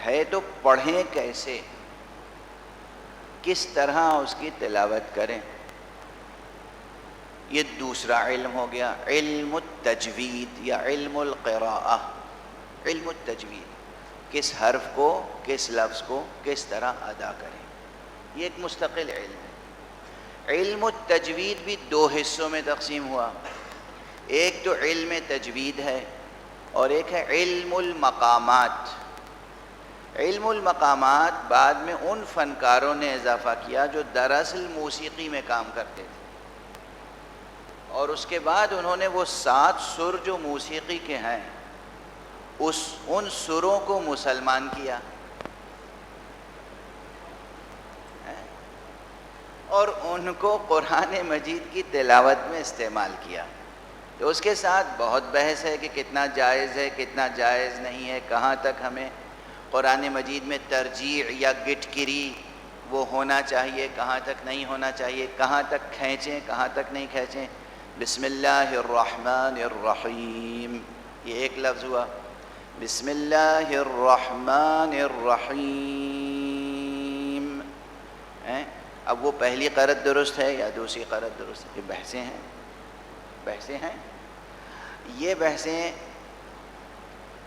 ہے تو پڑھیں کیسے، کس طرح اس کی تلاوت کریں، یہ دوسرا علم ہو گیا، علم التجوید یا علم القراءہ۔ علم التجوید، کس حرف کو، کس لفظ کو کس طرح ادا کریں، یہ ایک مستقل علم ہے۔ علم التجوید بھی دو حصوں میں تقسیم ہوا، ایک تو علم تجوید ہے اور ایک ہے علم المقامات۔ علم المقامات بعد میں ان فنکاروں نے اضافہ کیا جو دراصل موسیقی میں کام کرتے تھے، اور اس کے بعد انہوں نے وہ 7 سر جو موسیقی کے ہیں ان سروں کو مسلمان کیا اور ان کو قرآن مجید کی تلاوت میں استعمال کیا۔ تو اس کے ساتھ بہت بحث ہے کہ کتنا جائز ہے، کتنا جائز نہیں ہے، کہاں تک ہمیں قرآن مجید میں ترجیع یا گٹکری وہ ہونا چاہیے، کہاں تک نہیں ہونا چاہیے، کہاں تک کھینچیں، کہاں تک نہیں کھینچیں۔ بسم اللہ الرحمن الرحیم، یہ ایک لفظ ہوا، بسم اللہ الرحمن الرحیم۔ اب وہ پہلی قرأت درست ہے یا دوسری قرأت درست ہے، یہ بحثیں ہیں۔ یہ بحثیں،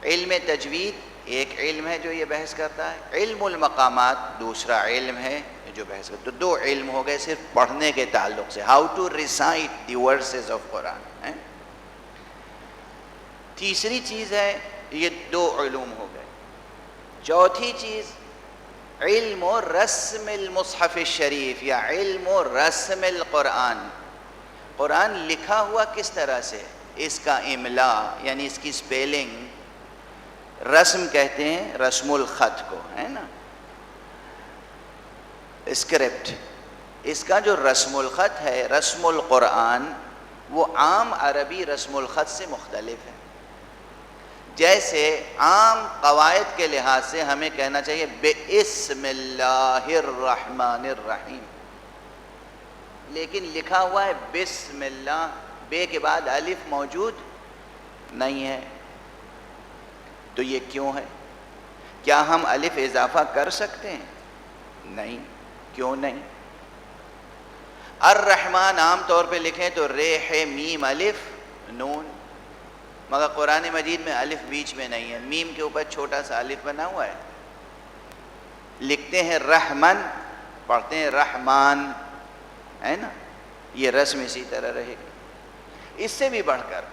علم تجوید ایک علم ہے جو یہ بحث کرتا ہے، علم المقامات دوسرا علم ہے جو بحث کرتا ہے۔ تو 2 علم ہو گئے صرف پڑھنے کے تعلق سے، how to recite the verses of Quran. تیسری چیز ہے، یہ 2 علوم ہو گئے۔ چوتھی چیز علم و رسم المصحف الشریف یا علم و رسم القرآن۔ قرآن لکھا ہوا کس طرح سے، اس کا املا یعنی اس کی سپیلنگ، رسم کہتے ہیں رسم الخط کو، ہے نا، اسکرپٹ، اس کا جو رسم الخط ہے، رسم القرآن، وہ عام عربی رسم الخط سے مختلف ہے۔ جیسے عام قواعد کے لحاظ سے ہمیں کہنا چاہیے بسم اللہ الرحمن الرحیم، لیکن لکھا ہوا ہے بسم اللہ، بے کے بعد الف موجود نہیں ہے۔ تو یہ کیوں ہے؟ کیا ہم الف اضافہ کر سکتے ہیں؟ نہیں، کیوں نہیں؟ الرحمن عام طور پہ لکھیں تو رے ہے میم الف نون، مگر قرآن مجید میں الف بیچ میں نہیں ہے، میم کے اوپر چھوٹا سا الف بنا ہوا ہے۔ لکھتے ہیں رحمن، پڑھتے ہیں رحمان، ہے نا، یہ رسم اسی طرح رہے گی۔ اس سے بھی بڑھ کر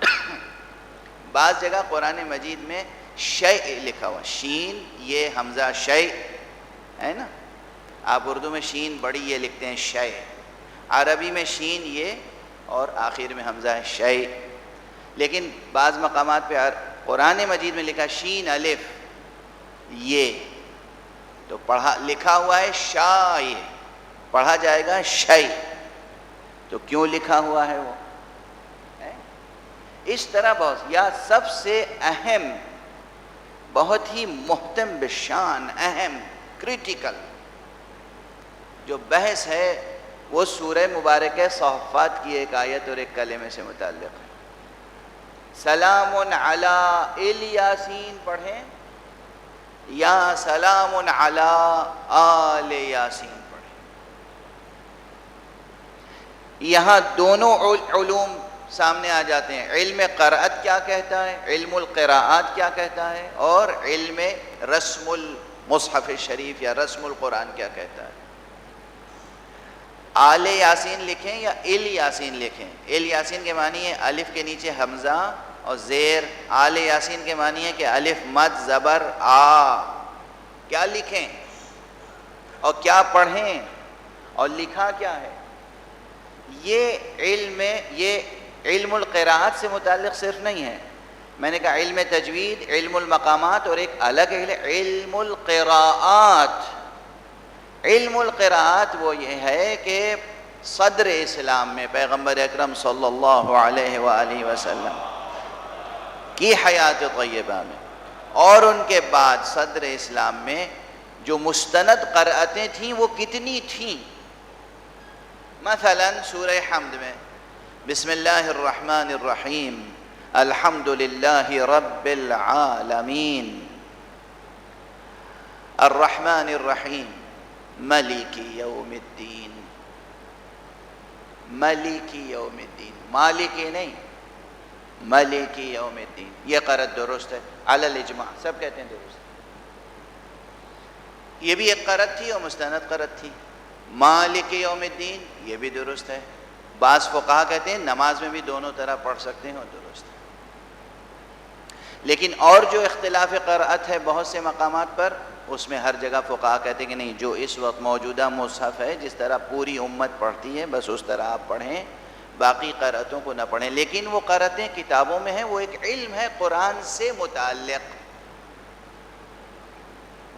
بعض جگہ قرآن مجید میں شیء لکھا ہوا، شین یہ حمزہ شیء ہے نا، آپ اردو میں شین بڑی یہ لکھتے ہیں شیء، عربی میں شین یہ اور آخر میں حمزہ ہے شے، لیکن بعض مقامات پہ قرآن مجید میں لکھا شین الف یہ، تو لکھا ہوا ہے شائے، پڑھا جائے گا شے، تو کیوں لکھا ہوا ہے وہ؟ اس طرح بہت، یا سب سے اہم، بہت ہی محتم بشان، اہم، کریٹیکل جو بحث ہے وہ سورہ مبارکہ صحفات کی ایک آیت اور ایک کلمے سے متعلق ہے۔ سلام علی الیاسین پڑھیں یا سلام علی آل یاسین پڑھیں، یہاں دونوں علوم سامنے آ جاتے ہیں۔ علم قرأت کیا کہتا ہے، علم القراءات کیا کہتا ہے، اور علم رسم المصحف شریف یا رسم القرآن کیا کہتا ہے۔ آل یاسین لکھیں یا ال یاسین لکھیں، ال یاسین کے معنی ہے الف کے نیچے حمزہ اور زیر، آل یاسین کے معنی ہے کہ الف مد زبر آ، کیا لکھیں اور کیا پڑھیں اور لکھا کیا ہے۔ یہ علم القراءات سے متعلق صرف نہیں ہے، میں نے کہا علم تجوید، علم المقامات، اور ایک الگ علم القراءات۔ علم القراءات وہ یہ ہے کہ صدر اسلام میں پیغمبر اکرم صلی اللہ علیہ وآلہ وسلم کی حیات طیبہ میں اور ان کے بعد صدر اسلام میں جو مستند قرأتیں تھیں وہ کتنی تھیں۔ مثلا سورہ حمد میں بسم اللہ الرحمن الرحیم الحمد للہ رب العالمین الرحمن الرحیم مالکی یوم الدین، مالکی یوم الدین، مالکی نہیں، مالکی یوم الدین، یہ قرأت درست ہے علی الاجماع، سب کہتے ہیں درست ہے۔ یہ بھی ایک قرأت تھی اور مستند قرأت تھی۔ مالکی یوم الدین یہ بھی درست ہے، بعض فقہا کہتے ہیں نماز میں بھی دونوں طرح پڑھ سکتے ہیں اور درست ہے۔ لیکن اور جو اختلاف قرأت ہے بہت سے مقامات پر، اس میں ہر جگہ فقہا کہتے ہیں کہ نہیں، جو اس وقت موجودہ مصحف ہے جس طرح پوری امت پڑھتی ہے بس اس طرح آپ پڑھیں، باقی قرأتوں کو نہ پڑھیں۔ لیکن وہ قرأتیں کتابوں میں ہیں، وہ ایک علم ہے قرآن سے متعلق،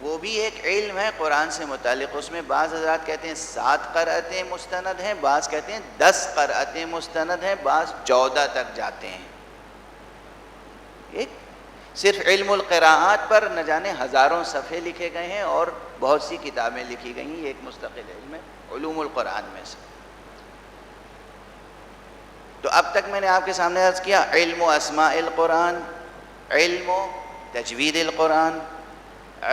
وہ بھی ایک علم ہے قرآن سے متعلق۔ اس میں بعض حضرات کہتے ہیں 7 قرأتیں مستند ہیں، بعض کہتے ہیں 10 قرأتیں مستند ہیں، بعض 14 تک جاتے ہیں۔ ایک صرف علم القراءات پر نہ جانے ہزاروں صفحے لکھے گئے ہیں اور بہت سی کتابیں لکھی گئی ہیں، یہ ایک مستقل علم ہے علوم القرآن میں سے۔ تو اب تک میں نے آپ کے سامنے عرض کیا علم و اسماء القرآن، علم و تجوید القرآن،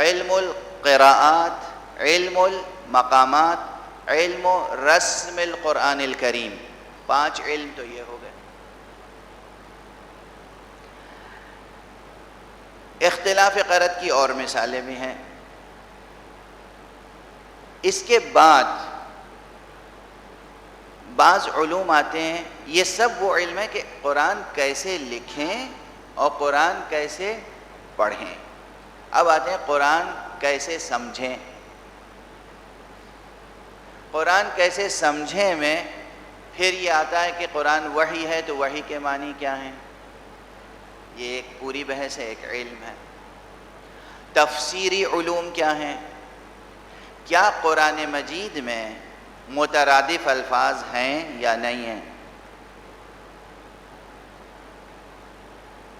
علم القراءات، علم المقامات، علم و رسم القرآن الکریم، 5 علم تو یہ ہو گئے۔ اختلاف قرأت کی اور مثالیں بھی ہیں۔ اس کے بعد بعض علوم آتے ہیں، یہ سب وہ علم ہے کہ قرآن کیسے لکھیں اور قرآن کیسے پڑھیں۔ اب آتے ہیں قرآن کیسے سمجھیں۔ قرآن کیسے سمجھیں میں پھر یہ آتا ہے کہ قرآن وحی ہے تو وحی کے معنی کیا ہیں، یہ ایک پوری بحث ہے، ایک علم ہے۔ تفسیری علوم کیا ہیں، کیا قرآن مجید میں مترادف الفاظ ہیں یا نہیں ہیں،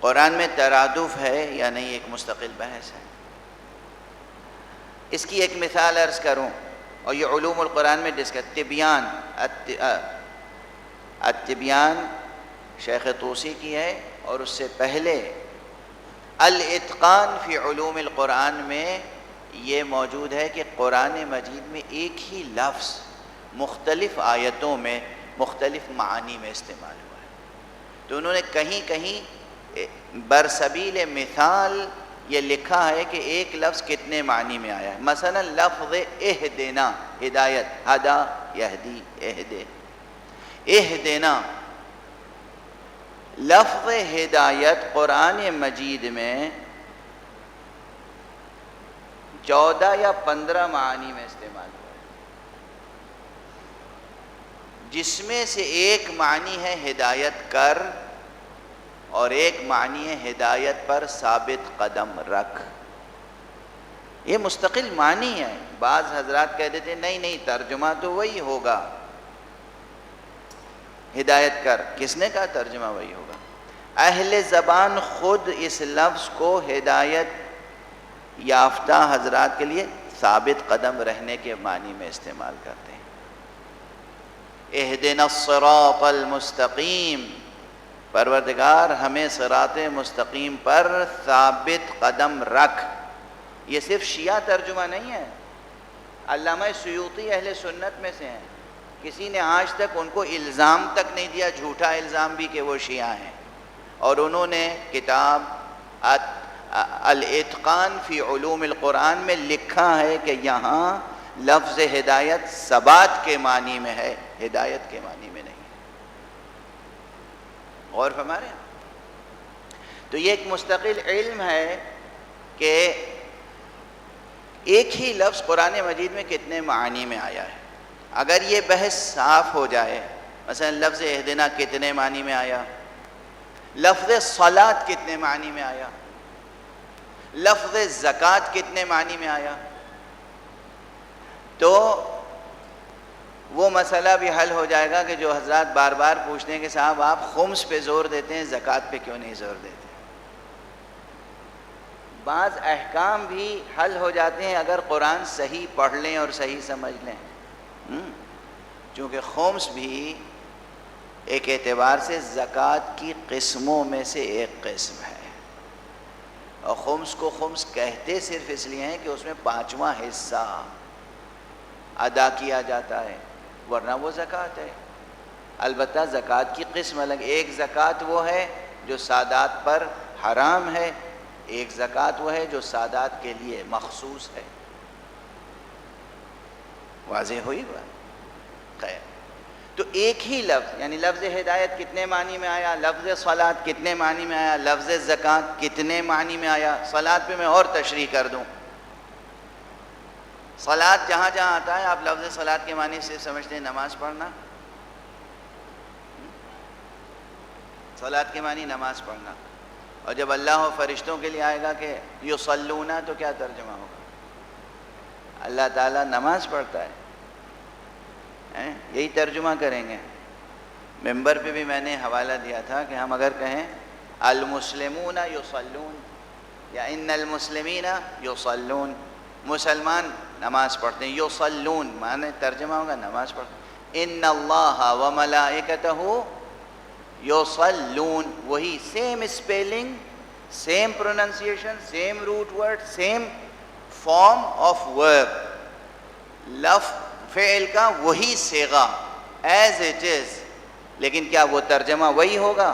قرآن میں ترادف ہے یا نہیں، ایک مستقل بحث ہے۔ اس کی ایک مثال عرض کروں، اور یہ علوم القرآن میں طبیان، الطبیان شیخ طوسی کی ہے، اور اس سے پہلے الاتقان فی علوم القرآن میں یہ موجود ہے کہ قرآن مجید میں ایک ہی لفظ مختلف آیتوں میں مختلف معانی میں استعمال ہوا ہے، تو انہوں نے کہیں کہیں برسبیل مثال یہ لکھا ہے کہ ایک لفظ کتنے معنی میں آیا ہے۔ مثلا لفظ اہدنا، ہدایت، ہدا یہدی، اہدے، اہدنا، لفظ ہدایت قرآن مجید میں 14 یا 15 معانی میں استعمال ہوا ہے۔ جس میں سے ایک معنی ہے ہدایت کر اور ایک معنی ہے ہدایت پر ثابت قدم رکھ. یہ مستقل معنی ہے. بعض حضرات کہہ دیتے نہیں نہیں ترجمہ تو وہی ہوگا ہدایت کر. کس نے کہا ترجمہ وہی ہوگا؟ اہل زبان خود اس لفظ کو ہدایت یافتہ حضرات کے لیے ثابت قدم رہنے کے معنی میں استعمال کرتے ہیں. اہدنا الصراط المستقیم، پروردگار ہمیں صراط مستقیم پر ثابت قدم رکھ. یہ صرف شیعہ ترجمہ نہیں ہے. علامہ سیوطی اہل سنت میں سے ہیں. کسی نے آج تک ان کو الزام تک نہیں دیا، جھوٹا الزام بھی، کہ وہ شیعہ ہیں. اور انہوں نے کتاب الاتقان فی علوم القرآن میں لکھا ہے کہ یہاں لفظ ہدایت ثبات کے معنی میں ہے، ہدایت کے معنی میں نہیں. غور فرما رہے ہیں؟ تو یہ ایک مستقل علم ہے کہ ایک ہی لفظ قرآن مجید میں کتنے معنی میں آیا ہے. اگر یہ بحث صاف ہو جائے، مثلا لفظ اہدنا کتنے معنی میں آیا، لفظ صلاۃ کتنے معنی میں آیا، لفظ زکوٰۃ کتنے معنی میں آیا، تو وہ مسئلہ بھی حل ہو جائے گا کہ جو حضرات بار بار پوچھتے ہیں کہ صاحب آپ خمس پہ زور دیتے ہیں، زکوٰۃ پہ کیوں نہیں زور دیتے. بعض احکام بھی حل ہو جاتے ہیں اگر قرآن صحیح پڑھ لیں اور صحیح سمجھ لیں. چونکہ خمس بھی ایک اعتبار سے زکوٰۃ کی قسموں میں سے ایک قسم ہے، اور خمس کو خمس کہتے صرف اس لیے ہیں کہ اس میں 5واں حصہ ادا کیا جاتا ہے، ورنہ وہ زکوٰۃ ہے. البتہ زکوٰۃ کی قسم الگ. ایک زکوٰۃ وہ ہے جو سادات پر حرام ہے، ایک زکوٰۃ وہ ہے جو سادات کے لیے مخصوص ہے. واضح ہوئی بات؟ خیر، تو ایک ہی لفظ یعنی لفظ ہدایت کتنے معنی میں آیا، لفظ صلاۃ کتنے معنی میں آیا، لفظ زکوٰۃ کتنے معنی میں آیا. صلاۃ پہ میں اور تشریح کر دوں. صلاۃ جہاں جہاں آتا ہے آپ لفظ صلاۃ کے معنی سے سمجھتے ہیں نماز پڑھنا. صلاۃ کے معنی نماز پڑھنا. اور جب اللہ و فرشتوں کے لیے آئے گا کہ یصلون، تو کیا ترجمہ ہوگا؟ اللہ تعالیٰ نماز پڑھتا ہے. یہی ترجمہ کریں گے. ممبر پہ بھی میں نے حوالہ دیا تھا کہ ہم اگر کہیں المسلمون یصلون یا ان المسلمین یصلون، مسلمان نماز پڑھتے ہیں، یصلون معنی ترجمہ ہوگا نماز پڑھتے ہیں. ان اللہ و ملائکتہ یصلون، وہی same spelling, same pronunciation, same root word, same form of verb, لفظ فعل کا وہی صیغہ ایز اٹ از، لیکن کیا وہ ترجمہ وہی ہوگا؟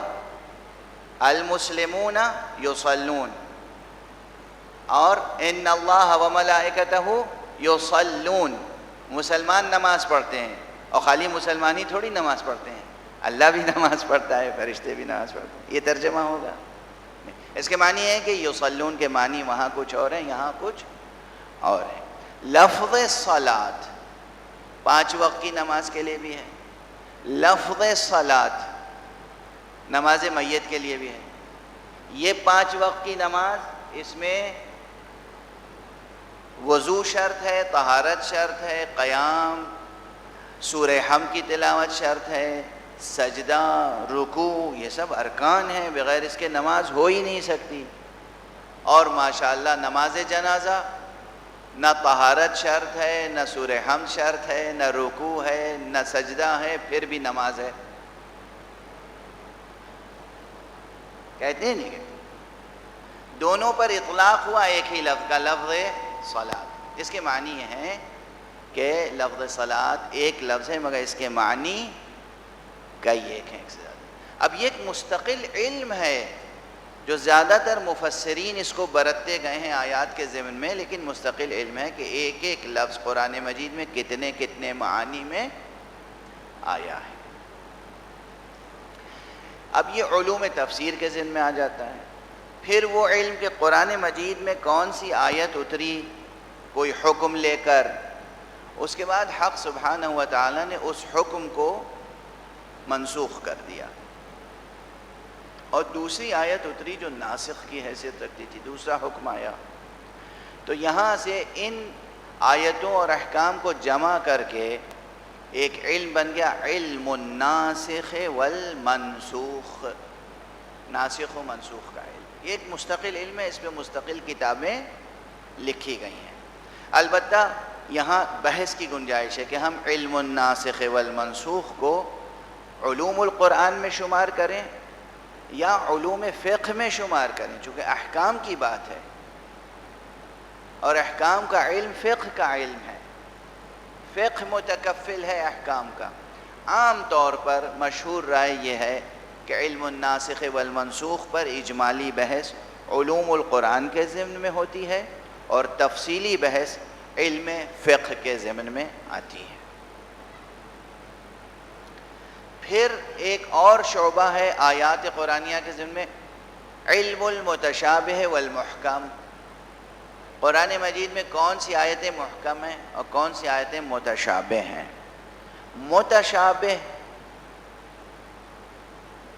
المسلمون یصلون اور ان اللہ و ملائکتہ یصلون. مسلمان نماز پڑھتے ہیں، اور خالی مسلمان ہی تھوڑی نماز پڑھتے ہیں، اللہ بھی نماز پڑھتا ہے، فرشتے بھی نماز پڑھتے ہیں. یہ ترجمہ ہوگا؟ اس کے معنی ہے کہ یصلون کے معنی وہاں کچھ اور ہیں، یہاں کچھ اور ہے. لفظ صلاۃ 5 وقت کی نماز کے لیے بھی ہے. لفظ صلاۃ نماز میت کے لیے بھی ہے. یہ 5 وقت کی نماز، اس میں وضو شرط ہے، طہارت شرط ہے، قیام، سورہ حمد کی تلاوت شرط ہے، سجدہ، رکوع، یہ سب ارکان ہیں، بغیر اس کے نماز ہو ہی نہیں سکتی. اور ماشاءاللہ نماز جنازہ نہ طہارت شرط ہے، نہ سورہ حمد شرط ہے، نہ رکوع ہے، نہ سجدہ ہے، پھر بھی نماز ہے. کہتے ہیں نہیں کہتے؟ دونوں پر اطلاق ہوا ایک ہی لفظ کا، لفظ صلاۃ. اس کے معنی یہ ہیں کہ لفظ صلاۃ ایک لفظ ہے مگر اس کے معنی کئی ایک ہیں، ایک سے زیادہ. اب یہ ایک مستقل علم ہے جو زیادہ تر مفسرین اس کو برتتے گئے ہیں آیات کے ضمن میں، لیکن مستقل علم ہے کہ ایک ایک لفظ قرآن مجید میں کتنے کتنے معانی میں آیا ہے. اب یہ علوم تفسیر کے ضمن میں آ جاتا ہے. پھر وہ علم کہ قرآن مجید میں کون سی آیت اتری کوئی حکم لے کر، اس کے بعد حق سبحانہ و تعالیٰ نے اس حکم کو منسوخ کر دیا. اور دوسری آیت اتری جو ناسخ کی حیثیت رکھتی تھی، دوسرا حکم آیا. تو یہاں سے ان آیتوں اور احکام کو جمع کر کے ایک علم بن گیا، علم الناسخ والمنسوخ. ناسخ و منسوخ کا علم یہ ایک مستقل علم ہے، اس پہ مستقل کتابیں لکھی گئی ہیں. البتہ یہاں بحث کی گنجائش ہے کہ ہم علم الناسخ والمنسوخ کو علوم القرآن میں شمار کریں یا علوم فقہ میں شمار کریں، چونکہ احکام کی بات ہے اور احکام کا علم فقہ کا علم ہے. فقہ متکفل ہے احکام کا. عام طور پر مشہور رائے یہ ہے کہ علم الناسخ والمنسوخ پر اجمالی بحث علوم القرآن کے ضمن میں ہوتی ہے اور تفصیلی بحث علم فقہ کے ضمن میں آتی ہے. پھر ایک اور شعبہ ہے آیات قرآنیہ کے ضمن میں، علم المتشابہ والمحکم. قرآن مجید میں کون سی آیتیں محکم ہیں اور کون سی آیتیں متشابہ ہیں. متشابہ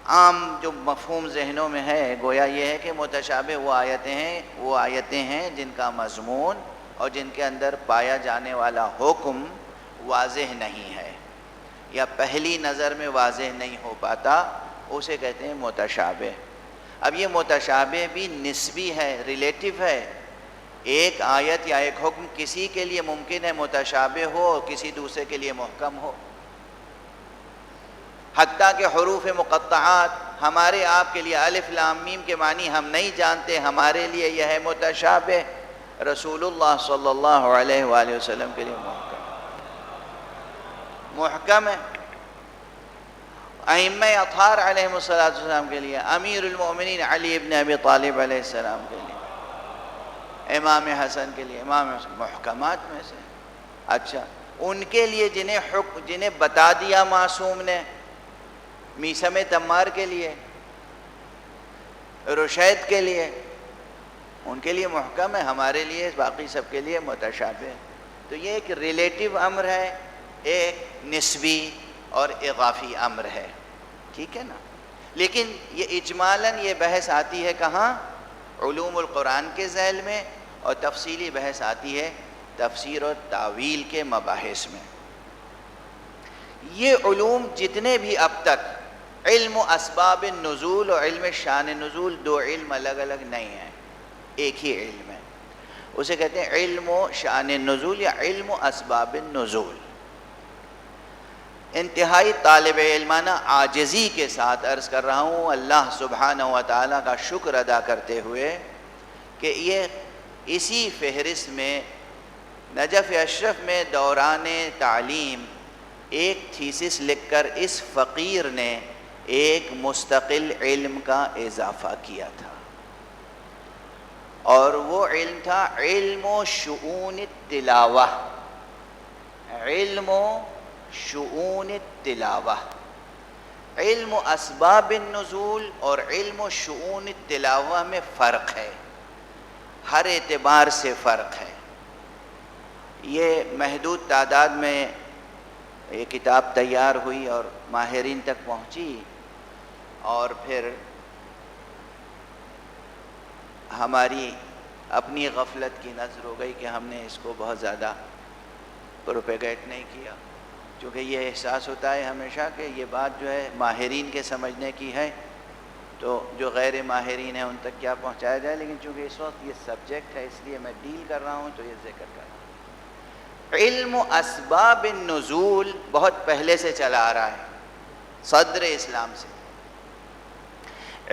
عام جو مفہوم ذہنوں میں ہے گویا یہ ہے کہ متشابہ وہ آیتیں ہیں جن کا مضمون اور جن کے اندر پایا جانے والا حکم واضح نہیں ہے یا پہلی نظر میں واضح نہیں ہو پاتا، اسے کہتے ہیں متشابہ. اب یہ متشابہ بھی نسبی ہے، ریلیٹیو ہے. ایک آیت یا ایک حکم کسی کے لیے ممکن ہے متشابہ ہو اور کسی دوسرے کے لیے محکم ہو. حتیٰ کہ حروف مقطعات ہمارے آپ کے لیے الف لام میم کے معنی ہم نہیں جانتے، ہمارے لیے یہ ہے متشابہ، رسول اللہ صلی اللہ علیہ وآلہ وسلم کے لیے محکم ہے. ائمہ اطہار علیہ السلام کے لیے، امیر المؤمنین علی ابن ابی طالب علیہ السلام کے لیے، امام حسن کے لیے، امام حسن محکمات میں سے. اچھا ان کے لیے جنہیں بتا دیا معصوم نے، میثم تمار کے لیے، رشید کے لیے، ان کے لیے محکم ہے، ہمارے لیے باقی سب کے لیے متشابہ ہے. تو یہ ایک ریلیٹیو امر ہے، ایک نسبی اور اضافی امر ہے. ٹھیک ہے نا. لیکن یہ اجمالاً یہ بحث آتی ہے کہاں؟ علوم القرآن کے ذیل میں، اور تفصیلی بحث آتی ہے تفسیر و تاویل کے مباحث میں. یہ علوم جتنے بھی اب تک، علم و اسباب النزول اور علم شان نزول، دو علم الگ الگ نہیں ہیں، ایک ہی علم ہے. اسے کہتے ہیں علم و شان نزول یا علم و اسباب النزول. انتہائی طالب علمانہ عاجزی کے ساتھ عرض کر رہا ہوں اللہ سبحانہ و تعالیٰ کا شکر ادا کرتے ہوئے کہ یہ اسی فہرست میں نجف اشرف میں دوران تعلیم ایک تھیسس لکھ کر اس فقیر نے ایک مستقل علم کا اضافہ کیا تھا، اور وہ علم تھا علم و شؤون التلاوہ. علم و شؤون التلاوہ. علم و اسباب النزول اور علم و شؤون التلاوہ میں فرق ہے، ہر اعتبار سے فرق ہے. یہ محدود تعداد میں یہ کتاب تیار ہوئی اور ماہرین تک پہنچی، اور پھر ہماری اپنی غفلت کی نظر ہو گئی کہ ہم نے اس کو بہت زیادہ پروپیگیٹ نہیں کیا، کیونکہ یہ احساس ہوتا ہے ہمیشہ کہ یہ بات جو ہے ماہرین کے سمجھنے کی ہے تو جو غیر ماہرین ہیں ان تک کیا پہنچایا جائے. لیکن چونکہ اس وقت یہ سبجیکٹ ہے اس لیے میں ڈیل کر رہا ہوں تو یہ ذکر کر رہا ہوں. علم و اسباب النزول بہت پہلے سے چلا آ رہا ہے، صدر اسلام سے.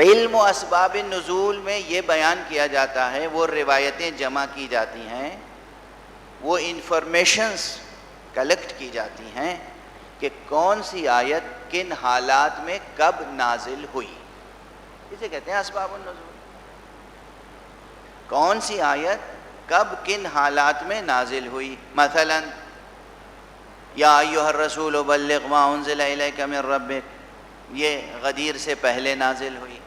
علم و اسباب النزول میں یہ بیان کیا جاتا ہے، وہ روایتیں جمع کی جاتی ہیں، وہ انفارمیشنز کلیکٹ کی جاتی ہیں کہ کون سی آیت کن حالات میں کب نازل ہوئی. اسے کہتے ہیں اسباب النزول. کون سی آیت کب کن حالات میں نازل ہوئی. مثلا یا ایھا الرسول بلغ ما انزل الیک من ربک، یہ غدیر سے پہلے نازل ہوئی.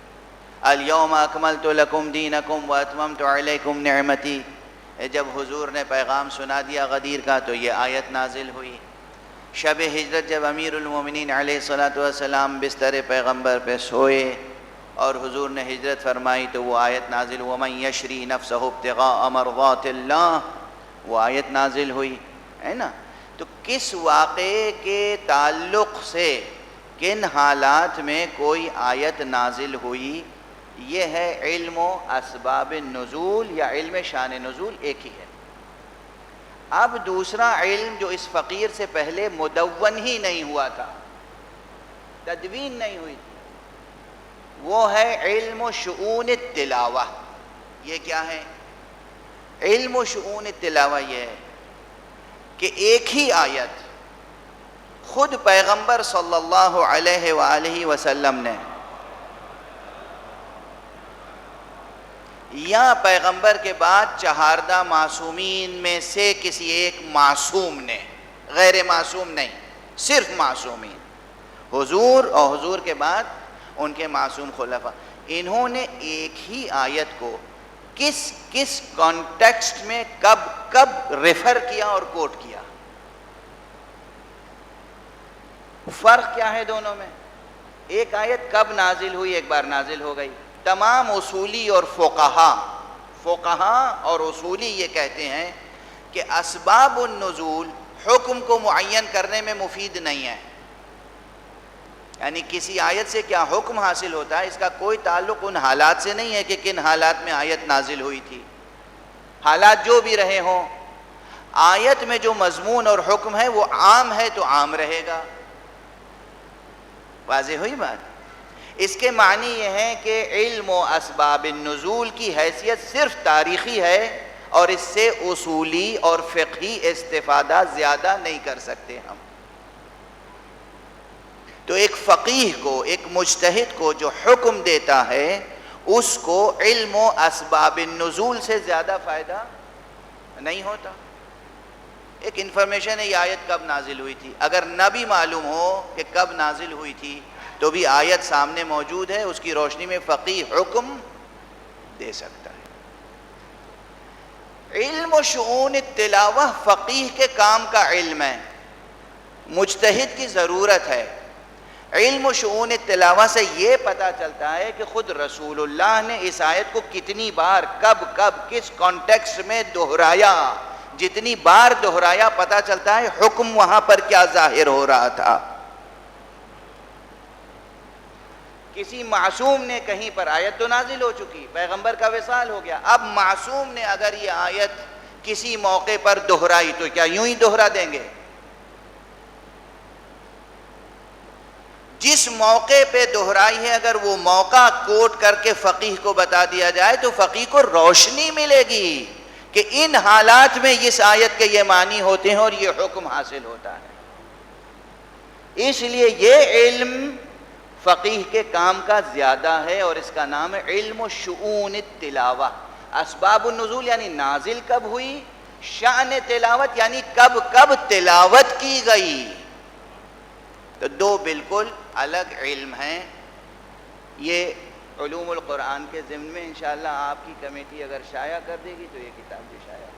الیوم اکملت لکم دینکم واتممت علیکم نعمتی، جب حضور نے پیغام سنا دیا غدیر کا تو یہ آیت نازل ہوئی. شب ہجرت جب امیر المومنین علیہ الصلاۃ والسلام بستر پیغمبر پہ سوئے اور حضور نے ہجرت فرمائی تو وہ آیت نازل وَمَن يَشْرِي نَفْسَهُ ابْتِغَاءَ مَرْضَاتِ اللَّهِ وہ آیت نازل ہوئی ہے نا. تو کس واقعے کے تعلق سے کن حالات میں کوئی آیت نازل ہوئی، یہ ہے علم و اسباب النزول یا علم شان نزول، ایک ہی ہے. اب دوسرا علم جو اس فقیر سے پہلے مدون ہی نہیں ہوا تھا، تدوین نہیں ہوئی تھی، وہ ہے علم شؤون التلاوہ. یہ کیا ہے؟ علم شؤون التلاوہ یہ ہے کہ ایک ہی آیت خود پیغمبر صلی اللہ علیہ وآلہ وسلم نے یا پیغمبر کے بعد چہاردہ معصومین میں سے کسی ایک معصوم نے، غیر معصوم نہیں، صرف معصومین، حضور اور حضور کے بعد ان کے معصوم خلفاء، انہوں نے ایک ہی آیت کو کس کس کانٹیکسٹ میں کب کب ریفر کیا اور کوٹ کیا. فرق کیا ہے دونوں میں؟ ایک آیت کب نازل ہوئی، ایک بار نازل ہو گئی. تمام اصولی اور فقہا اور اصولی یہ کہتے ہیں کہ اسباب النزول حکم کو معین کرنے میں مفید نہیں ہے. یعنی کسی آیت سے کیا حکم حاصل ہوتا ہے اس کا کوئی تعلق ان حالات سے نہیں ہے کہ کن حالات میں آیت نازل ہوئی تھی. حالات جو بھی رہے ہوں، آیت میں جو مضمون اور حکم ہے وہ عام ہے تو عام رہے گا. واضح ہوئی بات؟ اس کے معنی یہ ہے کہ علم و اسباب النزول کی حیثیت صرف تاریخی ہے اور اس سے اصولی اور فقہی استفادہ زیادہ نہیں کر سکتے ہم. تو ایک فقیہ کو، ایک مجتہد کو جو حکم دیتا ہے اس کو علم و اسباب النزول سے زیادہ فائدہ نہیں ہوتا. ایک انفارمیشن ہے یہ آیت کب نازل ہوئی تھی، اگر نہ بھی معلوم ہو کہ کب نازل ہوئی تھی تو بھی آیت سامنے موجود ہے، اس کی روشنی میں فقیہ حکم دے سکتا ہے. علم و شؤون التلاوہ فقیہ کے کام کا علم ہے، مجتہد کی ضرورت ہے. علم و شؤون التلاوہ سے یہ پتہ چلتا ہے کہ خود رسول اللہ نے اس آیت کو کتنی بار، کب کس کانٹیکسٹ میں دہرایا. جتنی بار دہرایا پتہ چلتا ہے حکم وہاں پر کیا ظاہر ہو رہا تھا. کسی معصوم نے کہیں پر آیت تو نازل ہو چکی، پیغمبر کا وصال ہو گیا، اب معصوم نے اگر یہ آیت کسی موقع پر دہرائی تو کیا یوں ہی دہرا دیں گے؟ جس موقع پہ دہرائی ہے اگر وہ موقع کوٹ کر کے فقیہ کو بتا دیا جائے تو فقیہ کو روشنی ملے گی کہ ان حالات میں اس آیت کے یہ معنی ہوتے ہیں اور یہ حکم حاصل ہوتا ہے. اس لیے یہ علم فقیہ کے کام کا زیادہ ہے اور اس کا نام ہے علم شؤون التلاوہ. اسباب النزول یعنی نازل کب ہوئی، شأن تلاوت یعنی کب تلاوت کی گئی. تو دو بالکل الگ علم ہیں. یہ علوم القرآن کے ضمن میں انشاءاللہ آپ کی کمیٹی اگر شائع کر دے گی تو یہ کتاب بھی شائع.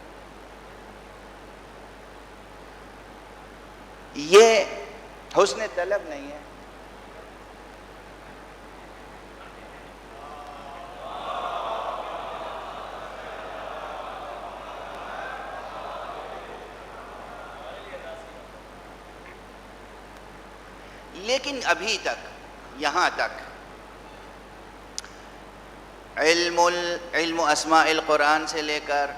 یہ حسن طلب نہیں ہے، لیکن ابھی تک یہاں تک علم اسماء القرآن سے لے کر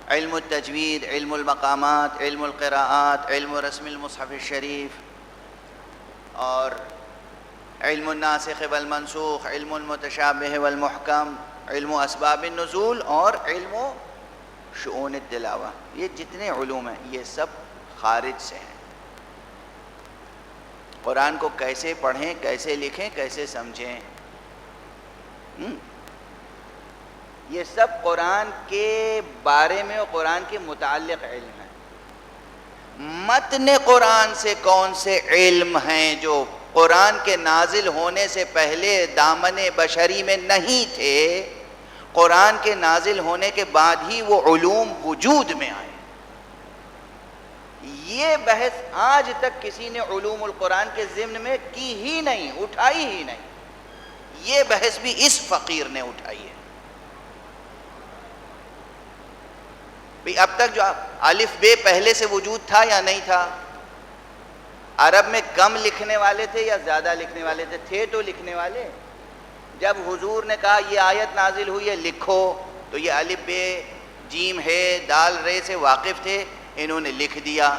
علم التجوید، علم المقامات، علم القراءات، علم رسم المصحف الشریف اور علم الناسخ والمنسوخ، علم المتشابہ والمحکم، علم اسباب النزول اور علم شؤون التلاوہ، یہ جتنے علوم ہیں یہ سب خارج سے ہیں. قرآن کو کیسے پڑھیں، کیسے لکھیں، کیسے سمجھیں، یہ سب قرآن کے بارے میں اور قرآن کے متعلق علم ہے. متن قرآن سے کون سے علم ہیں جو قرآن کے نازل ہونے سے پہلے دامن بشری میں نہیں تھے، قرآن کے نازل ہونے کے بعد ہی وہ علوم وجود میں آئے. یہ بحث آج تک کسی نے علوم القرآن کے ضمن میں کی ہی نہیں، اٹھائی ہی نہیں. یہ بحث بھی اس فقیر نے اٹھائی ہے. بھئی اب تک جو الف بے پہلے سے وجود تھا یا نہیں تھا؟ عرب میں کم لکھنے والے تھے یا زیادہ لکھنے والے تھے؟ تھے تو لکھنے والے. جب حضور نے کہا یہ آیت نازل ہوئی ہے لکھو، تو یہ الف بے جیم ہے دال رے سے واقف تھے، انہوں نے لکھ دیا.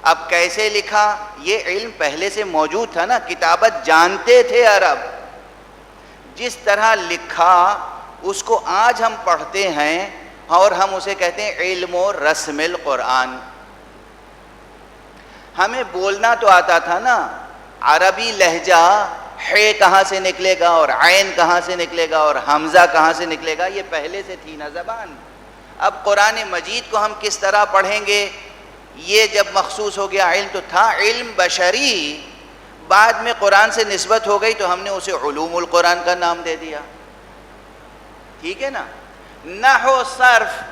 اب کیسے لکھا؟ یہ علم پہلے سے موجود تھا نا، کتابت جانتے تھے عرب. جس طرح لکھا اس کو آج ہم پڑھتے ہیں اور ہم اسے کہتے ہیں علم و رسم القرآن. ہمیں بولنا تو آتا تھا نا، عربی لہجہ ہے کہاں سے نکلے گا اور عین کہاں سے نکلے گا اور حمزہ کہاں سے نکلے گا، یہ پہلے سے تھی نا زبان. اب قرآن مجید کو ہم کس طرح پڑھیں گے؟ یہ جب مخصوص ہو گیا علم تو تھا علم بشری، بعد میں قرآن سے نسبت ہو گئی تو ہم نے اسے علوم القرآن کا نام دے دیا. ٹھیک ہے نا؟ نحو صرف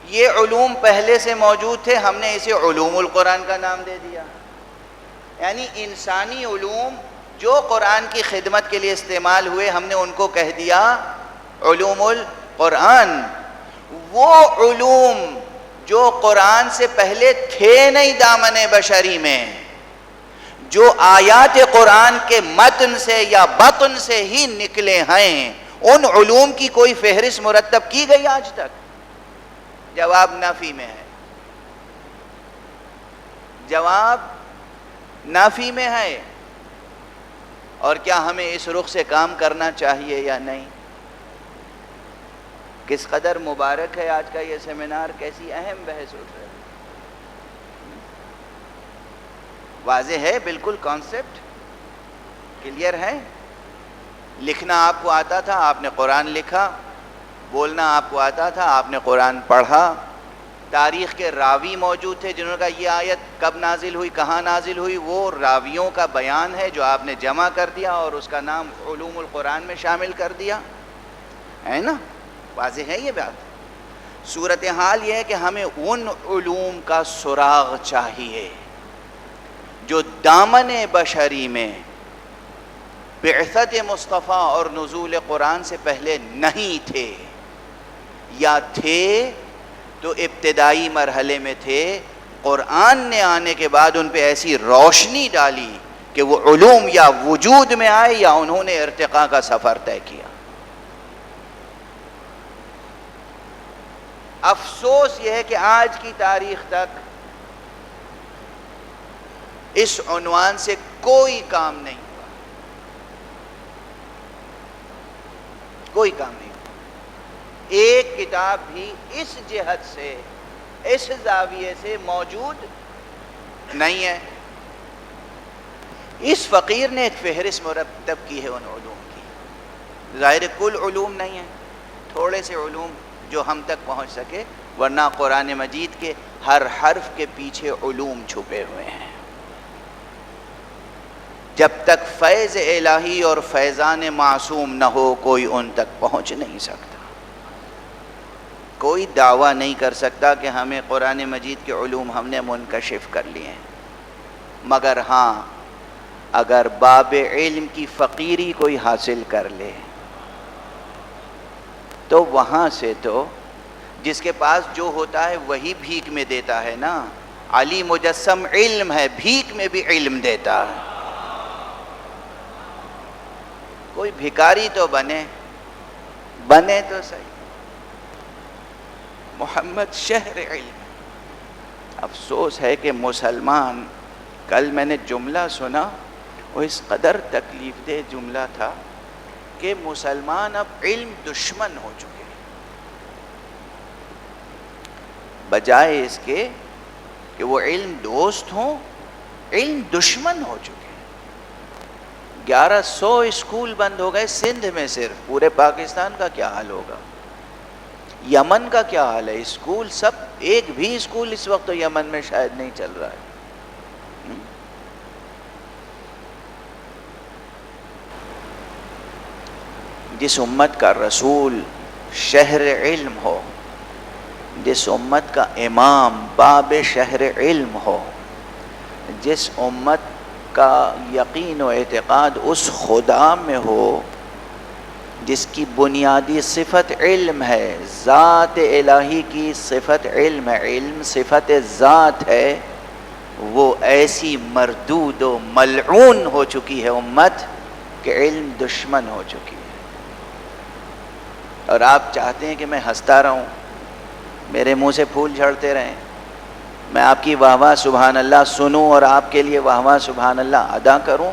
یہ علوم پہلے سے موجود تھے، ہم نے اسے علوم القرآن کا نام دے دیا. یعنی انسانی علوم جو قرآن کی خدمت کے لیے استعمال ہوئے ہم نے ان کو کہہ دیا علوم القرآن. وہ علوم جو قرآن سے پہلے تھے نہیں دامن بشری میں، جو آیات قرآن کے متن سے یا بطن سے ہی نکلے ہیں، ان علوم کی کوئی فہرست مرتب کی گئی آج تک؟ جواب نفی میں ہے. جواب نفی میں ہے. اور کیا ہمیں اس رخ سے کام کرنا چاہیے یا نہیں؟ کس قدر مبارک ہے آج کا یہ سیمینار، کیسی اہم بحث اٹھ رہی ہے. واضح ہے بالکل، کانسیپٹ کلیئر ہے. لکھنا آپ کو آتا تھا، آپ نے قرآن لکھا. بولنا آپ کو آتا تھا، آپ نے قرآن پڑھا. تاریخ کے راوی موجود تھے جنہوں نے کہا یہ آیت کب نازل ہوئی، کہاں نازل ہوئی. وہ راویوں کا بیان ہے جو آپ نے جمع کر دیا اور اس کا نام علوم القرآن میں شامل کر دیا. ہے نا؟ واضح ہے یہ بات. صورتحال یہ ہے کہ ہمیں ان علوم کا سراغ چاہیے جو دامن بشری میں بعثت مصطفیٰ اور نزول قرآن سے پہلے نہیں تھے، یا تھے تو ابتدائی مرحلے میں تھے. قرآن نے آنے کے بعد ان پہ ایسی روشنی ڈالی کہ وہ علوم یا وجود میں آئے یا انہوں نے ارتقاء کا سفر طے کیا. افسوس یہ ہے کہ آج کی تاریخ تک اس عنوان سے کوئی کام نہیں ہوا، کوئی کام نہیں ہوا. ایک کتاب بھی اس جہت سے، اس زاویے سے موجود نہیں ہے. اس فقیر نے ایک فہرست مرتب کی ہے ان علوم کی. ظاہر کل علوم نہیں ہے، تھوڑے سے علوم جو ہم تک پہنچ سکے، ورنہ قرآن مجید کے ہر حرف کے پیچھے علوم چھپے ہوئے ہیں. جب تک فیض الہی اور فیضان معصوم نہ ہو کوئی ان تک پہنچ نہیں سکتا. کوئی دعویٰ نہیں کر سکتا کہ ہمیں قرآن مجید کے علوم ہم نے منکشف کر لیے ہیں، مگر ہاں اگر باب علم کی فقیری کوئی حاصل کر لے تو وہاں سے تو جس کے پاس جو ہوتا ہے وہی بھیک میں دیتا ہے نا. علی مجسم علم ہے، بھیک میں بھی علم دیتا ہے. کوئی بھکاری تو بنے تو صحیح. محمد شہر علم. افسوس ہے کہ مسلمان، کل میں نے جملہ سنا وہ اس قدر تکلیف دہ جملہ تھا کہ مسلمان اب علم دشمن ہو چکے، بجائے اس کے کہ وہ علم دوست ہوں، علم دشمن ہو چکے. 1100 اسکول بند ہو گئے سندھ میں صرف. پورے پاکستان کا کیا حال ہوگا؟ یمن کا کیا حال ہے؟ اسکول سب، ایک بھی اسکول اس وقت تو یمن میں شاید نہیں چل رہا ہے. جس امت کا رسول شہر علم ہو، جس امت کا امام باب شہر علم ہو، جس امت کا یقین و اعتقاد اس خدا میں ہو جس کی بنیادی صفت علم ہے، ذات الہی کی صفت علم ہے، علم صفت ذات ہے، وہ ایسی مردود و ملعون ہو چکی ہے امت کہ علم دشمن ہو چکی ہے۔ اور آپ چاہتے ہیں کہ میں ہنستا رہوں، میرے منہ سے پھول جھڑتے رہیں، میں آپ کی واہ واہ سبحان اللہ سنوں اور آپ کے لیے واہ واہ سبحان اللہ ادا کروں؟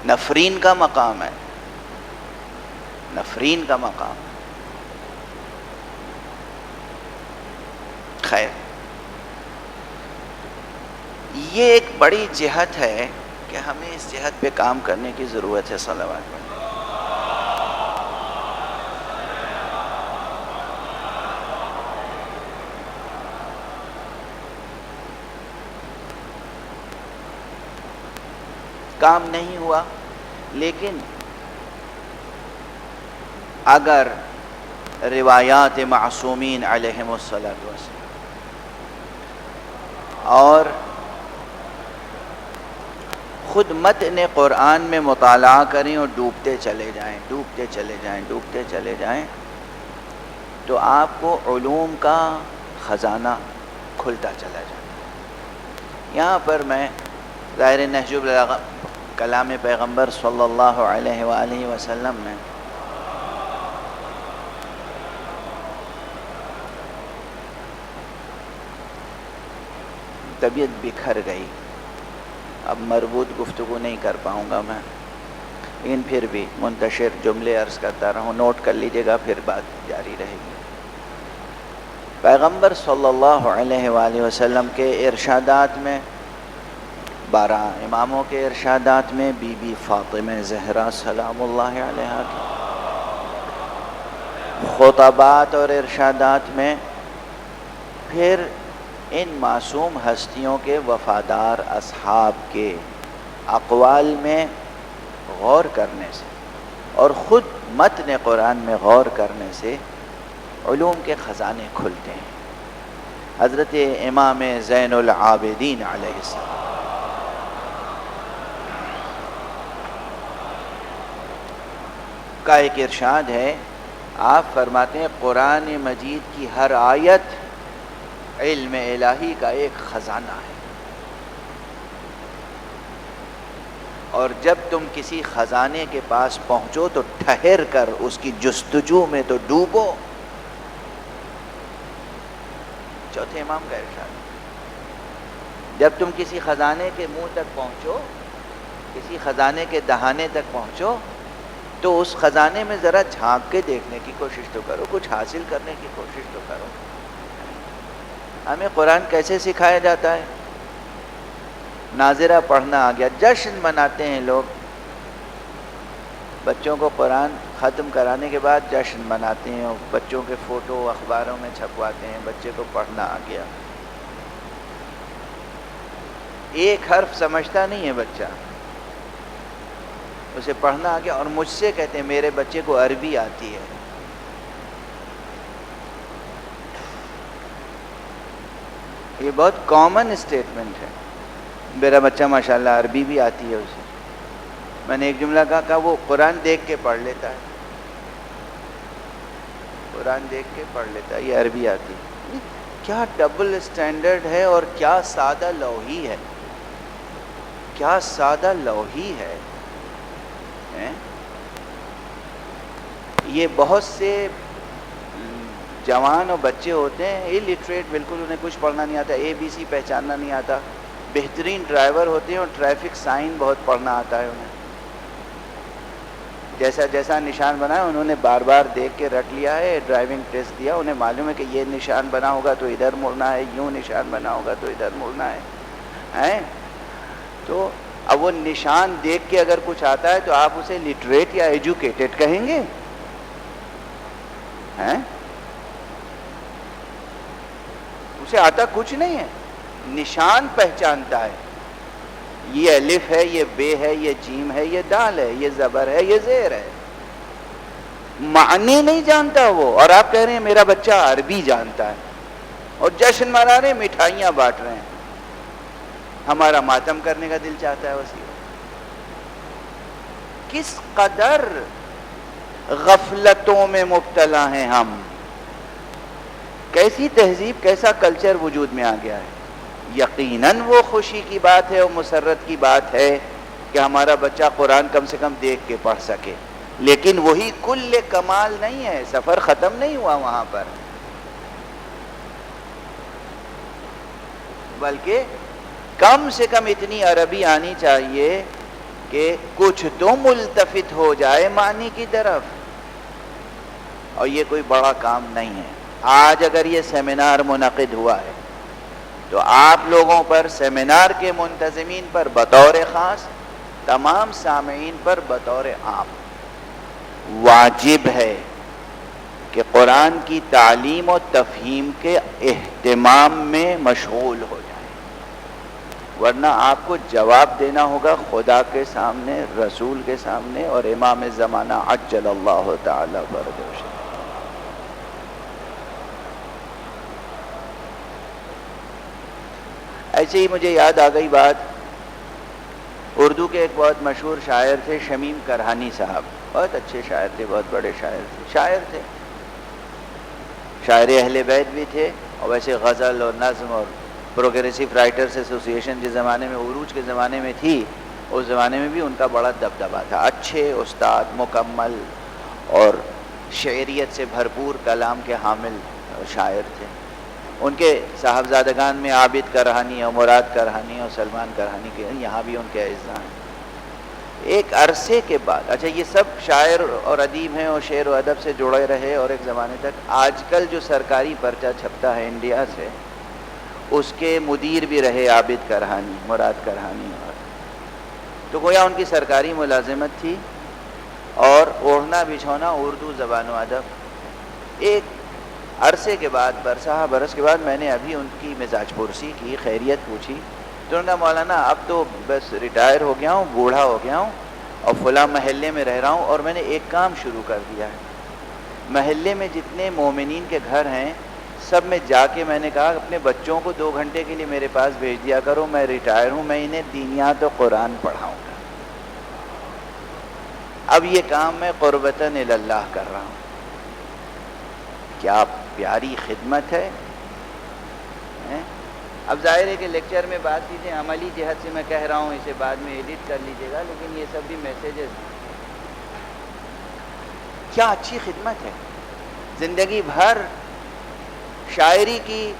نفرین کا مقام ہے، نفرین کا مقام ہے۔ خیر، یہ ایک بڑی جہت ہے کہ ہمیں اس جہت پہ کام کرنے کی ضرورت ہے۔ صلوات پڑھیں۔ کام نہیں ہوا، لیکن اگر روایات معصومین علیہم الصلاۃ والسلام اور خود متن قرآن میں مطالعہ کریں اور ڈوبتے چلے جائیں، ڈوبتے چلے جائیں، ڈوبتے چلے جائیں، تو آپ کو علوم کا خزانہ کھلتا چلا جائے۔ یہاں پر میں ظاہر نہج البلاغہ کلام پیغمبر صلی اللہ علیہ وآلہ وسلم میں طبیعت بکھر گئی، اب مربوط گفتگو نہیں کر پاؤں گا میں، لیکن پھر بھی منتشر جملے عرض کرتا رہا ہوں، نوٹ کر لیجیے گا، پھر بات جاری رہے گی۔ پیغمبر صلی اللہ علیہ وآلہ وسلم کے ارشادات میں، 12 اماموں کے ارشادات میں، بی بی فاطمہ زہرا سلام اللہ علیہا کے خطبات اور ارشادات میں، پھر ان معصوم ہستیوں کے وفادار اصحاب کے اقوال میں غور کرنے سے اور خود متن قرآن میں غور کرنے سے علوم کے خزانے کھلتے ہیں۔ حضرت امام زین العابدین علیہ السلام کا ایک ارشاد ہے، آپ فرماتے ہیں قرآن مجید کی ہر آیت علم الہی کا ایک خزانہ ہے، اور جب تم کسی خزانے کے پاس پہنچو تو ٹھہر کر اس کی جستجو میں تو ڈوبو۔ چوتھے امام کا ارشاد، جب تم کسی خزانے کے منہ تک پہنچو، کسی خزانے کے دہانے تک پہنچو، تو اس خزانے میں ذرا جھانک کے دیکھنے کی کوشش تو کرو، کچھ حاصل کرنے کی کوشش تو کرو۔ ہمیں قرآن کیسے سکھایا جاتا ہے؟ ناظرہ پڑھنا آ گیا، جشن مناتے ہیں لوگ، بچوں کو قرآن ختم کرانے کے بعد جشن مناتے ہیں، اور بچوں کے فوٹو اخباروں میں چھپواتے ہیں، بچے کو پڑھنا آ گیا۔ ایک حرف سمجھتا نہیں ہے بچہ، اسے پڑھنا آ گیا، اور مجھ سے کہتے ہیں میرے بچے کو عربی آتی ہے۔ یہ بہت کامن اسٹیٹمنٹ ہے، میرا بچہ ماشاءاللہ عربی بھی آتی ہے اسے۔ میں نے ایک جملہ کہا وہ قرآن دیکھ کے پڑھ لیتا ہے، قرآن دیکھ کے پڑھ لیتا ہے، یہ عربی آتی ہے۔ کیا ڈبل اسٹینڈرڈ ہے، اور کیا سادہ لوحی ہے، کیا سادہ لوحی ہے۔ یہ بہت سے جوان اور بچے ہوتے ہیں الٹریٹ، بالکل انہیں کچھ پڑھنا نہیں آتا، اے بی سی پہچاننا نہیں آتا، بہترین ڈرائیور ہوتے ہیں اور ٹریفک سائن بہت پڑھنا آتا ہے انہیں، جیسا جیسا نشان بنا ہے انہوں نے بار بار دیکھ کے رٹ لیا ہے، ڈرائیونگ ٹیسٹ دیا، انہیں معلوم ہے کہ یہ نشان بنا ہوگا تو ادھر مڑنا ہے، یوں نشان بنا ہوگا تو ادھر مڑنا ہے۔ تو اب وہ نشان دیکھ کے اگر کچھ آتا ہے تو آپ اسے لٹریٹ یا ایجوکیٹڈ کہیں گے؟ اسے آتا کچھ نہیں ہے، نشان پہچانتا ہے، یہ الف ہے، یہ بے ہے، یہ جیم ہے، یہ دال ہے، یہ زبر ہے، یہ زیر ہے۔ معنی نہیں جانتا وہ، اور آپ کہہ رہے ہیں میرا بچہ عربی جانتا ہے اور جشن منا رہے ہیں، مٹھائیاں بانٹ رہے ہیں. ہمارا ماتم کرنے کا دل چاہتا ہے وسیع. کس قدر غفلتوں میں مبتلا ہیں ہم، کیسی تہذیب، کیسا کلچر وجود میں آ گیا ہے. یقیناً وہ خوشی کی بات ہے اور مسرت کی بات ہے کہ ہمارا بچہ قرآن کم سے کم دیکھ کے پڑھ سکے، لیکن وہی کل کمال نہیں ہے. سفر ختم نہیں ہوا وہاں پر، بلکہ کم سے کم اتنی عربی آنی چاہیے کہ کچھ تو ملتفت ہو جائے معنی کی طرف. اور یہ کوئی بڑا کام نہیں ہے. آج اگر یہ سیمینار منعقد ہوا ہے تو آپ لوگوں پر، سیمینار کے منتظمین پر بطور خاص، تمام سامعین پر بطور عام واجب ہے کہ قرآن کی تعلیم و تفہیم کے اہتمام میں مشغول ہو جائیں، ورنہ آپ کو جواب دینا ہوگا خدا کے سامنے، رسول کے سامنے اور امام زمانہ عجل اللہ تعالی فرجہ. ایسے ہی مجھے یاد آ گئی بات، اردو کے ایک بہت مشہور شاعر تھے شمیم کرہانی صاحب، بہت اچھے شاعر تھے، بہت بڑے شاعر تھے، شاعر اہل بیت بھی تھے، اور ویسے غزل اور نظم اور پروگریسو رائٹرز ایسوسی ایشن جس زمانے میں عروج کے زمانے میں تھی، اس زمانے میں بھی ان کا بڑا دبدبہ تھا. اچھے استاد، مکمل اور شعریت سے بھرپور کلام کے حامل شاعر تھے. ان کے صاحبزادگان میں عابد کرہانی اور مراد کرہانی اور سلمان کرہانی کے یہاں بھی ان کے اعزاز ہیں. ایک عرصے کے بعد، اچھا یہ سب شاعر اور ادیب ہیں اور شعر و ادب سے جڑے رہے، اور ایک زمانے تک آج کل جو سرکاری پرچہ چھپتا ہے انڈیا سے، اس کے مدیر بھی رہے عابد کرہانی، مراد کرہانی. اور تو گویا ان کی سرکاری ملازمت تھی اور اوڑھنا بچھونا اردو زبان و ادب. ایک عرصے کے بعد، برسہ برس کے بعد، میں نے ابھی ان کی مزاج پرسی کی، خیریت پوچھی، تو انہوں نے مولانا اب تو بس ریٹائر ہو گیا ہوں، بوڑھا ہو گیا ہوں اور فلاں محلے میں رہ رہا ہوں، اور میں نے ایک کام شروع کر دیا ہے. محلے میں جتنے مومنین کے گھر ہیں سب میں جا کے میں نے کہا اپنے بچوں کو 2 گھنٹے کے لیے میرے پاس بھیج دیا کرو، میں ریٹائر ہوں، میں انہیں دینیات و قرآن پڑھاؤں گا. اب یہ کام میں قربتاً اللہ کر رہا ہوں. کیا پیاری خدمت ہے. اب ظاہر ہے کہ لیکچر میں بات چیزیں عملی جہت سے میں کہہ رہا ہوں، اسے بعد میں ایڈٹ کر لیجیے گا، لیکن یہ سب بھی میسیجز. کیا اچھی خدمت ہے. زندگی بھر شاعری کی،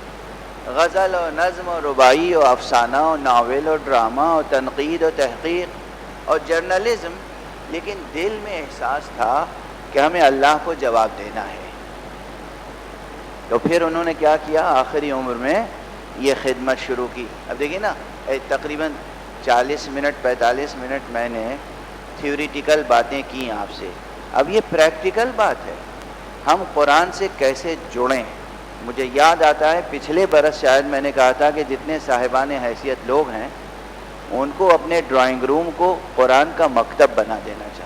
غزل اور نظم اور رباعی اور افسانہ اور ناول اور ڈرامہ اور تنقید اور تحقیق اور جرنلزم، لیکن دل میں احساس تھا کہ ہمیں اللہ کو جواب دینا ہے. تو پھر انہوں نے کیا کیا، آخری عمر میں یہ خدمت شروع کی. اب دیکھیے نا، تقریباً 40 منٹ 45 منٹ میں نے تھیوریٹیکل باتیں کی آپ سے. اب یہ پریکٹیکل بات ہے، ہم قرآن سے کیسے جڑیں. مجھے یاد آتا ہے پچھلے برس شاید میں نے کہا تھا کہ جتنے صاحبان حیثیت لوگ ہیں ان کو اپنے ڈرائنگ روم کو قرآن کا مکتب بنا دینا چاہیے.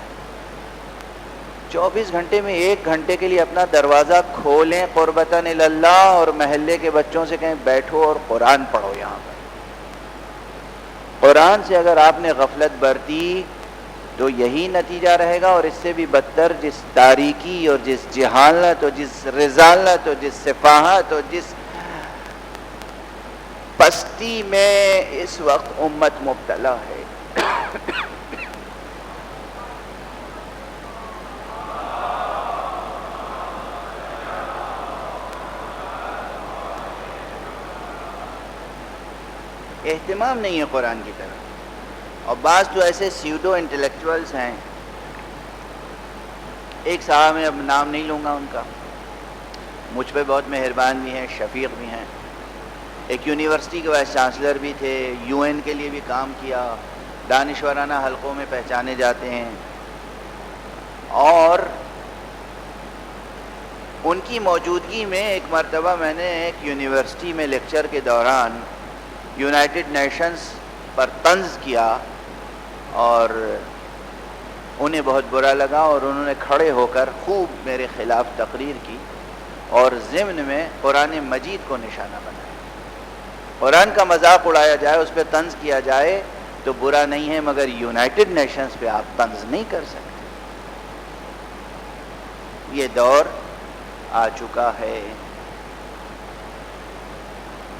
24 گھنٹے میں 1 گھنٹے کے لیے اپنا دروازہ کھولیں قربتاً اللہ، اور محلے کے بچوں سے کہیں بیٹھو اور قرآن پڑھو. یہاں پر قرآن سے اگر آپ نے غفلت برتی تو یہی نتیجہ رہے گا، اور اس سے بھی بدتر جس تاریکی اور جس جہالت اور جس رذالت اور جس سفاہت اور جس پستی میں اس وقت امت مبتلا ہے. اہتمام نہیں ہے قرآن کی طرف. اور بعض تو ایسے سیوڈو انٹلیکچوئلز ہیں. ایک صاحب میں اب نام نہیں لوں گا ان کا، مجھ پہ بہت مہربان بھی ہیں، شفیق بھی ہیں، ایک یونیورسٹی کے وائس چانسلر بھی تھے، UN کے لیے بھی کام کیا، دانشورانہ حلقوں میں پہچانے جاتے ہیں. اور ان کی موجودگی میں ایک مرتبہ میں نے ایک یونیورسٹی میں لیکچر کے دوران یونائٹڈ نیشنز پر طنز کیا، اور انہیں بہت برا لگا اور انہوں نے کھڑے ہو کر خوب میرے خلاف تقریر کی اور ضمن میں قرآن مجید کو نشانہ بنایا۔ قرآن کا مذاق اڑایا جائے، اس پہ طنز کیا جائے تو برا نہیں ہے، مگر یونائٹڈ نیشنز پہ آپ طنز نہیں کر سکتے۔ یہ دور آ چکا ہے۔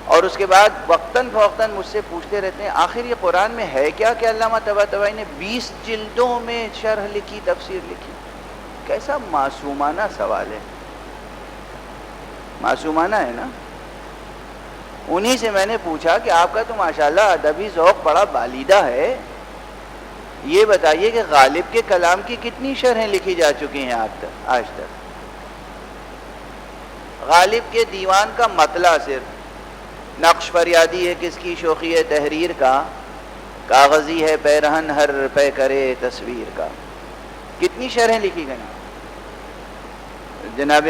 اور اس کے بعد وقتاً فوقتاً مجھ سے پوچھتے رہتے ہیں آخر یہ قرآن میں ہے کیا کہ علامہ طباطبائی نے 20 جلدوں میں شرح لکھی، تفسیر لکھی؟ کیسا معصومانہ سوال ہے، معصومانہ ہے نا۔ انہی سے میں نے پوچھا کہ آپ کا تو ماشاءاللہ ادبی ذوق بڑا بالیدہ ہے، یہ بتائیے کہ غالب کے کلام کی کتنی شرحیں لکھی جا چکی ہیں آج تک؟ غالب کے دیوان کا مطلع صرف نقش فریادی ہے کس کی شوخی ہے تحریر کا، کاغذی ہے پیرہن ہر پہ کرے تصویر کا، کتنی شرحیں لکھی گئیں۔ جناب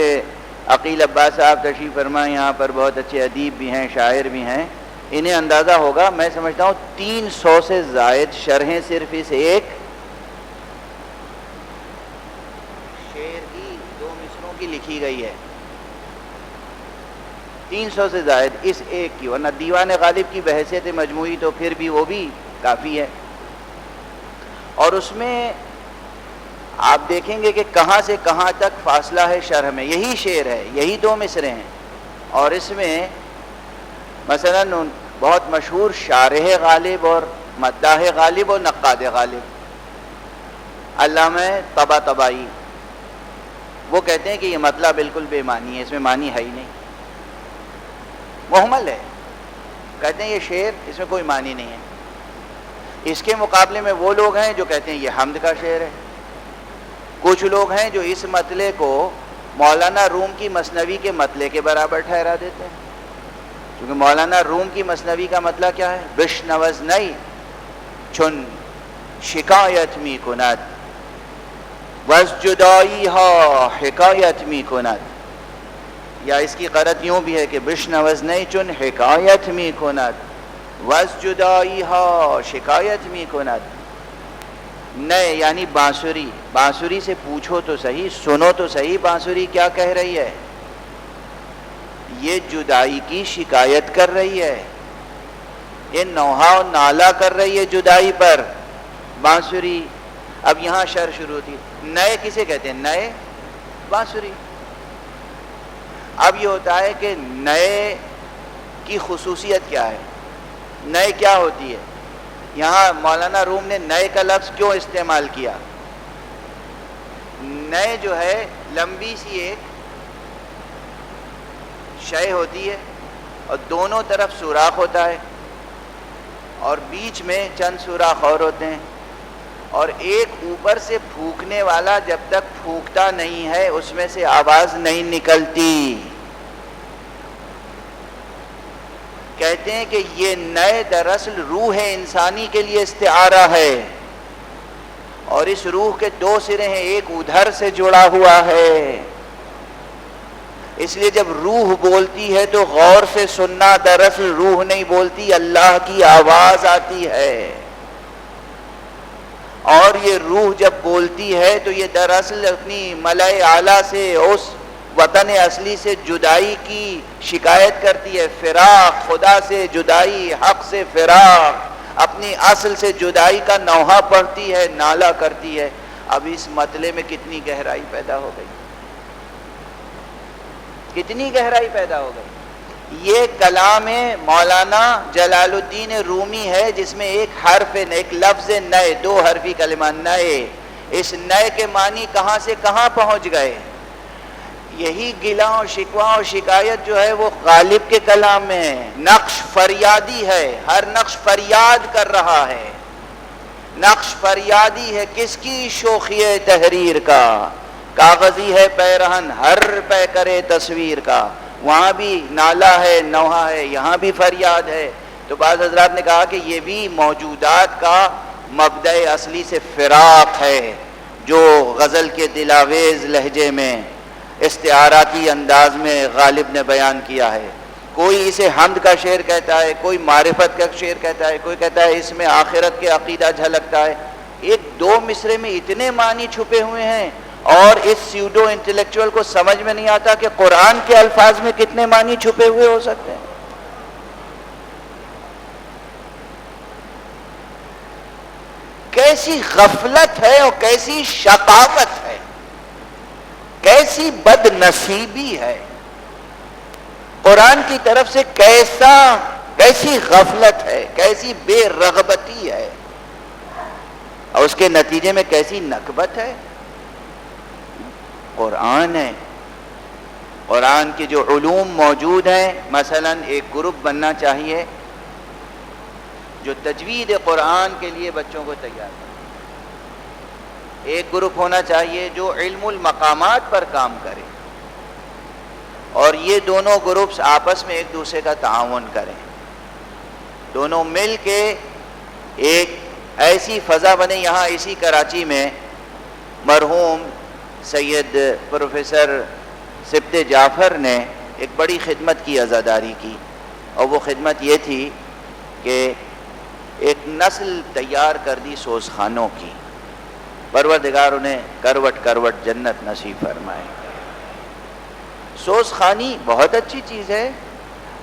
عقیل عباس صاحب تشریف فرمائے، یہاں پر بہت اچھے ادیب بھی ہیں، شاعر بھی ہیں، انہیں اندازہ ہوگا، میں سمجھتا ہوں 300 سے زائد شرحیں صرف اس ایک شعر کی 2 مصروں کی لکھی گئی ہے، 300 سے زائد اس ایک کی، ورنہ دیوان غالب کی بحیثیت مجموعی تو پھر بھی وہ بھی کافی ہے۔ اور اس میں آپ دیکھیں گے کہ کہاں سے کہاں تک فاصلہ ہے شرح میں، یہی شعر ہے، یہی 2 مصرے ہیں، اور اس میں مثلا بہت مشہور شارح غالب اور مداح غالب اور نقاد غالب علامہ طباطبائی، وہ کہتے ہیں کہ یہ مطلب بالکل بے معنی ہے، اس میں معنی ہے ہی نہیں، محمل ہے، کہتے ہیں یہ شعر اس میں کوئی معنی نہیں ہے۔ اس کے مقابلے میں وہ لوگ ہیں جو کہتے ہیں یہ حمد کا شعر ہے، کچھ لوگ ہیں جو اس مطلع کو مولانا روم کی مثنوی کے مطلع کے برابر ٹھہرا دیتے ہیں، کیونکہ مولانا روم کی مثنوی کا مطلع کیا ہے؟ بشنوز نئی چن شکایت می کند وز جدائی ہا حکایت می کند، یا اس کی قرأت یوں بھی ہے کہ بشنوز نئی چن حکایت می کند وز جدائی ہا شکایت می کند، نئے یعنی بانسری، بانسری سے پوچھو تو صحیح، سنو تو صحیح بانسری کیا کہہ رہی ہے، یہ جدائی کی شکایت کر رہی ہے، یہ نوحہ و نالہ کر رہی ہے جدائی پر بانسری۔ اب یہاں شر شروع تھی، نئے کسے کہتے ہیں؟ نئے بانسری۔ اب یہ ہوتا ہے کہ نئے کی خصوصیت کیا ہے، نئے کیا ہوتی ہے؟ یہاں مولانا روم نے نئے کا لفظ کیوں استعمال کیا؟ نئے جو ہے لمبی سی ایک شے ہوتی ہے اور دونوں طرف سوراخ ہوتا ہے اور بیچ میں چند سوراخ اور ہوتے ہیں، اور ایک اوپر سے پھونکنے والا جب تک پھونکتا نہیں ہے اس میں سے آواز نہیں نکلتی۔ کہتے ہیں کہ یہ نئے دراصل روح انسانی کے لیے استعارہ ہے، اور اس روح کے 2 سرے ہیں، ایک ادھر سے جڑا ہوا ہے، اس لیے جب روح بولتی ہے تو غور سے سننا، دراصل روح نہیں بولتی، اللہ کی آواز آتی ہے، اور یہ روح جب بولتی ہے تو یہ دراصل اپنی ملائے اعلیٰ سے اس وطن اصلی سے جدائی کی شکایت کرتی ہے، فراق، خدا سے جدائی، حق سے فراق، اپنی اصل سے جدائی کا نوحہ پڑھتی ہے، نالہ کرتی ہے۔ اب اس مطلع میں کتنی گہرائی پیدا ہو گئی، کتنی گہرائی پیدا ہو گئی۔ یہ کلام مولانا جلال الدین رومی ہے جس میں ایک حرف، ایک لفظ نئے، 2 حرفی کلمہ نئے، اس نئے کے معنی کہاں سے کہاں پہنچ گئے۔ یہی گلہ اور شکوہ اور شکایت جو ہے وہ غالب کے کلام میں ہے، نقش فریادی ہے، ہر نقش فریاد کر رہا ہے، نقش فریادی ہے کس کی؟ شوخی تحریر کا، کاغذی ہے پیرہن ہر پہ کرے تصویر کا، وہاں بھی نالہ ہے، نوحہ ہے، یہاں بھی فریاد ہے۔ تو بعض حضرات نے کہا کہ یہ بھی موجودات کا مبدأ اصلی سے فراق ہے جو غزل کے دلاویز لہجے میں استعاراتی انداز میں غالب نے بیان کیا ہے۔ کوئی اسے حمد کا شعر کہتا ہے، کوئی معرفت کا شعر کہتا ہے، کوئی کہتا ہے اس میں آخرت کے عقیدہ جھلکتا ہے، ایک دو مصرے میں اتنے معنی چھپے ہوئے ہیں، اور اس سیوڈو انٹلیکچوئل کو سمجھ میں نہیں آتا کہ قرآن کے الفاظ میں کتنے معنی چھپے ہوئے ہو سکتے ہیں۔ کیسی غفلت ہے اور کیسی شقاوت ہے، کیسی بد نصیبی ہے، قرآن کی طرف سے کیسی غفلت ہے، کیسی بے رغبتی ہے، اور اس کے نتیجے میں کیسی نکبت ہے۔ قرآن ہے، قرآن کے جو علوم موجود ہیں، مثلا ایک گروپ بننا چاہیے جو تجوید قرآن کے لیے بچوں کو تیار کرے، ایک گروپ ہونا چاہیے جو علم المقامات پر کام کرے، اور یہ دونوں گروپس آپس میں ایک دوسرے کا تعاون کریں، دونوں مل کے ایک ایسی فضا بنے۔ یہاں اسی کراچی میں مرحوم سید پروفیسر سبت جعفر نے ایک بڑی خدمت کی، عزاداری کی، اور وہ خدمت یہ تھی کہ ایک نسل تیار کر دی سوز خانوں کی۔ پروردگار انہیں کروٹ کروٹ جنت نصیب فرمائے۔ سوز خانی بہت اچھی چیز ہے،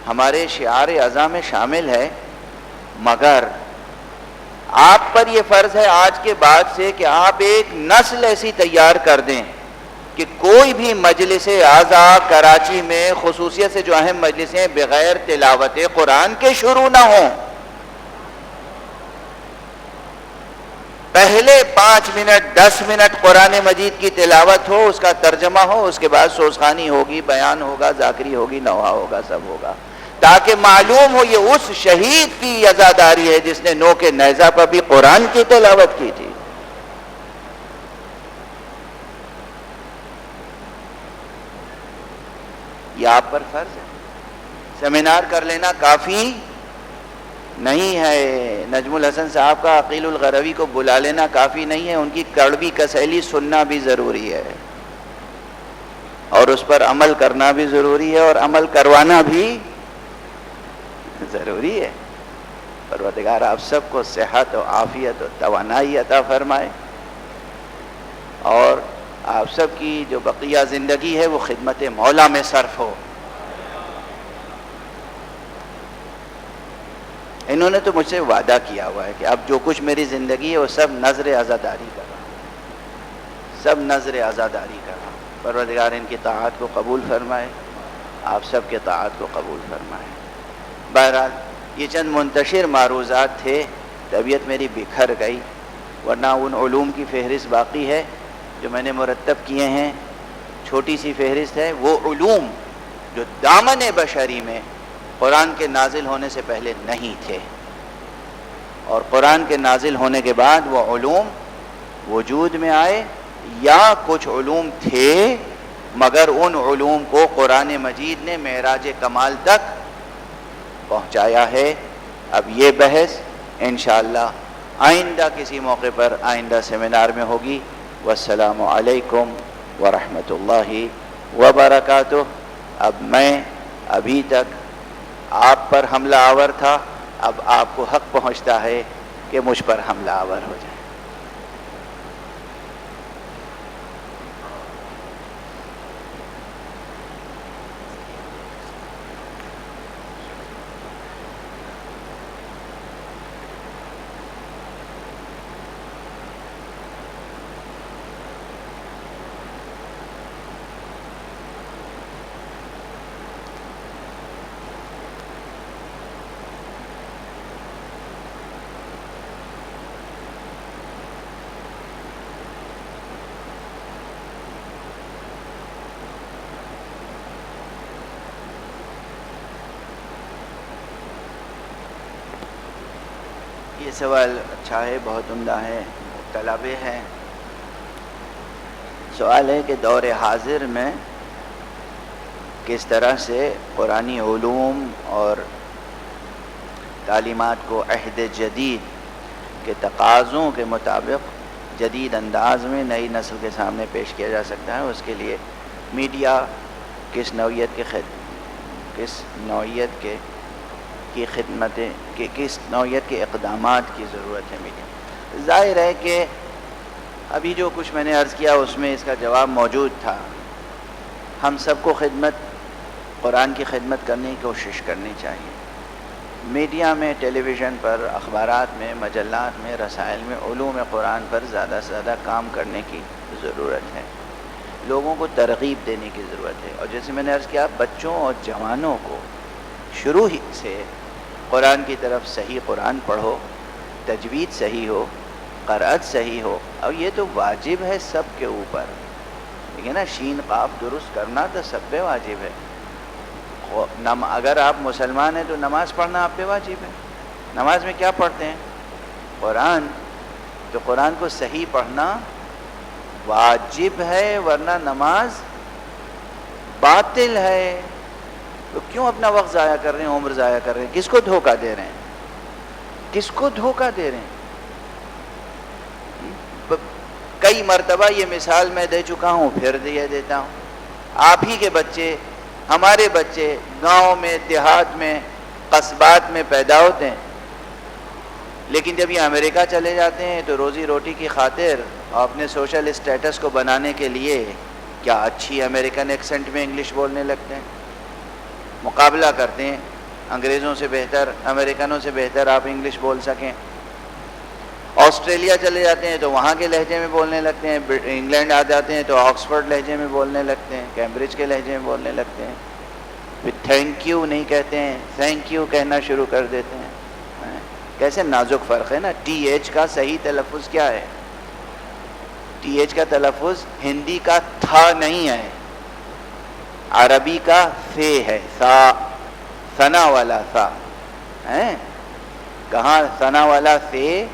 ہمارے شعار اعظم میں شامل ہے، مگر آپ پر یہ فرض ہے آج کے بعد سے کہ آپ ایک نسل ایسی تیار کر دیں کہ کوئی بھی مجلس اعضاء کراچی میں، خصوصیت سے جو اہم مجلسیں بغیر تلاوت قرآن کے شروع نہ ہوں۔ پہلے 5 منٹ 10 منٹ قرآن مجید کی تلاوت ہو، اس کا ترجمہ ہو، اس کے بعد سوزخانی ہوگی، بیان ہوگا، ذاکری ہوگی، نوحہ ہوگا، سب ہوگا، تاکہ معلوم ہو یہ اس شہید کی عزاداری ہے جس نے نو کے نیزہ پر بھی قرآن کی تلاوت کی تھی۔ یہ آپ پر فرض ہے۔ سیمینار کر لینا کافی نہیں ہے، نجم الحسن صاحب کا عقیل الغروی کو بلا لینا کافی نہیں ہے، ان کی کڑوی کسیلی سننا بھی ضروری ہے، اور اس پر عمل کرنا بھی ضروری ہے، اور عمل کروانا بھی ضروری ہے۔ پروردگار آپ سب کو صحت و عافیت و توانائی عطا فرمائے، اور آپ سب کی جو بقیہ زندگی ہے وہ خدمت مولا میں صرف ہو۔ انہوں نے تو مجھ سے وعدہ کیا ہوا ہے کہ اب جو کچھ میری زندگی ہے وہ سب نظر عزاداری کر رہا ہوں، سب نظر عزاداری کر رہا ہوں۔ پروردگار ان کی طاعت کو قبول فرمائے، آپ سب کے طاعت کو قبول فرمائے۔ بہرحال یہ چند منتشر معروضات تھے، طبیعت میری بکھر گئی، ورنہ ان علوم کی فہرست باقی ہے جو میں نے مرتب کیے ہیں، چھوٹی سی فہرست ہے۔ وہ علوم جو دامن بشری میں قرآن کے نازل ہونے سے پہلے نہیں تھے، اور قرآن کے نازل ہونے کے بعد وہ علوم وجود میں آئے، یا کچھ علوم تھے مگر ان علوم کو قرآن مجید نے معراج کمال تک پہنچایا ہے۔ اب یہ بحث انشاءاللہ آئندہ کسی موقع پر آئندہ سیمینار میں ہوگی۔ والسلام علیکم ورحمۃ اللہ وبرکاتہ۔ اب میں ابھی تک آپ پر حملہ آور تھا، اب آپ کو حق پہنچتا ہے کہ مجھ پر حملہ آور ہو جائے۔ یہ سوال اچھا ہے، بہت عمدہ ہے، طلب ہے۔ سوال ہے کہ دور حاضر میں کس طرح سے قرآنی علوم اور تعلیمات کو عہد جدید کے تقاضوں کے مطابق جدید انداز میں نئی نسل کے سامنے پیش کیا جا سکتا ہے۔ اس کے لیے میڈیا کس نوعیت کے کس نوعیت کے اقدامات کی ضرورت ہے۔ میڈیا ظاہر ہے کہ ابھی جو کچھ میں نے عرض کیا اس میں اس کا جواب موجود تھا. ہم سب کو قرآن کی خدمت کرنے کی کوشش کرنی چاہیے. میڈیا میں، ٹیلی ویژن پر، اخبارات میں، مجلات میں، رسائل میں علوم قرآن پر زیادہ سے زیادہ کام کرنے کی ضرورت ہے. لوگوں کو ترغیب دینے کی ضرورت ہے. اور جیسے میں نے عرض کیا، بچوں اور جوانوں کو شروع ہی سے قرآن کی طرف صحیح قرآن پڑھو، تجوید صحیح ہو، قرأت صحیح ہو. اور یہ تو واجب ہے سب کے اوپر، ٹھیک ہے نا. شین قاف درست کرنا تو سب پہ واجب ہے. اگر آپ مسلمان ہیں تو نماز پڑھنا آپ پہ واجب ہے. نماز میں کیا پڑھتے ہیں؟ قرآن. تو قرآن کو صحیح پڑھنا واجب ہے، ورنہ نماز باطل ہے. تو کیوں اپنا وقت ضائع کر رہے ہیں، عمر ضائع کر رہے ہیں؟ کس کو دھوکہ دے رہے ہیں؟ کس کو دھوکہ دے رہے ہیں؟ کئی مرتبہ یہ مثال میں دے چکا ہوں، پھر دیتا ہوں. آپ ہی کے بچے، ہمارے بچے گاؤں میں، دیہات میں، قصبات میں پیدا ہوتے ہیں، لیکن جب یہ امریکہ چلے جاتے ہیں تو روزی روٹی کی خاطر اور اپنے سوشل اسٹیٹس کو بنانے کے لیے کیا اچھی امریکن ایکسنٹ میں انگلش بولنے لگتے ہیں. مقابلہ کرتے ہیں، انگریزوں سے بہتر، امریکنوں سے بہتر آپ انگلش بول سکیں. آسٹریلیا چلے جاتے ہیں تو وہاں کے لہجے میں بولنے لگتے ہیں. انگلینڈ آ جاتے ہیں تو آکسفورڈ لہجے میں بولنے لگتے ہیں، کیمبرج کے لہجے میں بولنے لگتے ہیں. پھر تھینک یو نہیں کہتے ہیں، تھینک یو کہنا شروع کر دیتے ہیں. کیسے نازک فرق ہے نا. ٹی ایچ کا صحیح تلفظ کیا ہے؟ ٹی ایچ کا تلفظ ہندی کا تھا نہیں ہے، عربی کا فے ہے. سا، ثنا والا سا ہے. کہاں ثنا والا فے،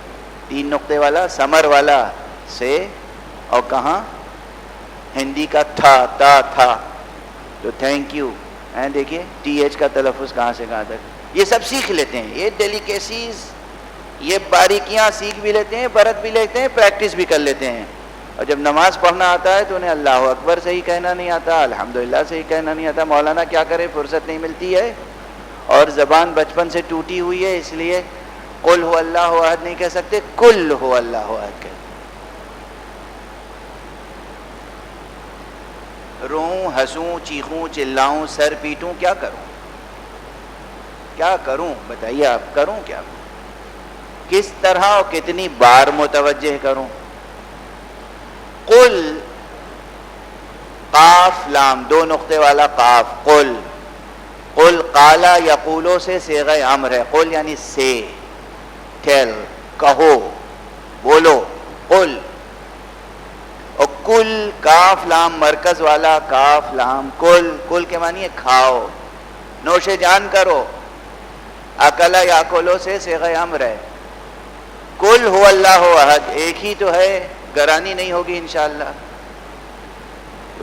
3 نقطے والا، سمر والا سے، اور کہاں ہندی کا تھا، تا تھا. تو تھینک یو ہیں. دیکھیے ٹی ایچ کا تلفظ کہاں سے کہاں تک. یہ سب سیکھ لیتے ہیں، یہ ڈیلیکیسیز، یہ باریکیاں سیکھ بھی لیتے ہیں، برت بھی لیتے ہیں، پریکٹس بھی کر لیتے ہیں. اور جب نماز پڑھنا آتا ہے تو انہیں اللہ اکبر صحیح کہنا نہیں آتا، الحمدللہ صحیح کہنا نہیں آتا. مولانا کیا کرے، فرصت نہیں ملتی ہے، اور زبان بچپن سے ٹوٹی ہوئی ہے، اس لیے قل ہو اللہ احد نہیں کہہ سکتے، کل ہو اللہ احد کہتے. روؤں، ہنسوں، چیخوں، چلاؤں، سر پیٹوں، کیا کروں؟ کیا کروں بتائیے آپ، کروں کیا؟ کس طرح اور کتنی بار متوجہ کروں؟ قل، قاف لام 2 نقطے والا قاف، قل. قل قالا یقولو سے صیغہ امر ہے. قل یعنی سے، ٹیل، کہو، بولو. قل. اور کل، کاف لام مرکز والا، کاف لام کل. کل کے معنی ہے کھاؤ، نوش جان کرو. اکلا یاکلو سے صیغہ امر ہے. کل ہو اللہ احد ایک ہی تو ہے، گرانی نہیں ہوگی انشاءاللہ.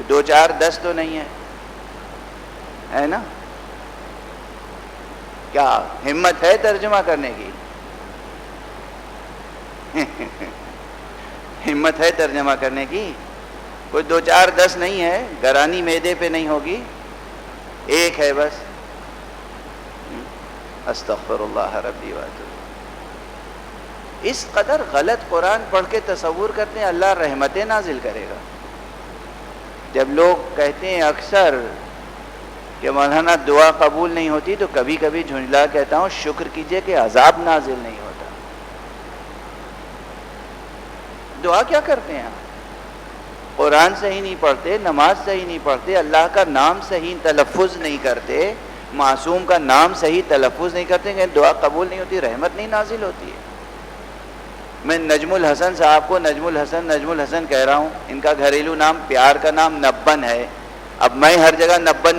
2 4 10 تو نہیں ہے نا. کیا ہمت ہے ترجمہ کرنے کی؟ ہمت ہے ترجمہ کرنے کی؟ کوئی 2 4 10 نہیں ہے، گرانی معدے پہ نہیں ہوگی، ایک ہے بس. استغفر اللہ ربی واتوب. اس قدر غلط قرآن پڑھ کے تصور کرتے ہیں اللہ رحمتیں نازل کرے گا. جب لوگ کہتے ہیں اکثر کہ مولانا دعا قبول نہیں ہوتی، تو کبھی کبھی جھنجلا کہتا ہوں شکر کیجئے کہ عذاب نازل نہیں ہوتا. دعا کیا کرتے ہیں آپ؟ قرآن صحیح نہیں پڑھتے، نماز صحیح نہیں پڑھتے، اللہ کا نام صحیح تلفظ نہیں کرتے، معصوم کا نام صحیح تلفظ نہیں کرتے، کہ دعا قبول نہیں ہوتی، رحمت نہیں نازل ہوتی ہے. میں نجم الحسن صاحب کو نجم الحسن کہہ رہا ہوں. ان کا گھریلو نام، پیار کا نام نبن ہے. اب میں ہر جگہ نبن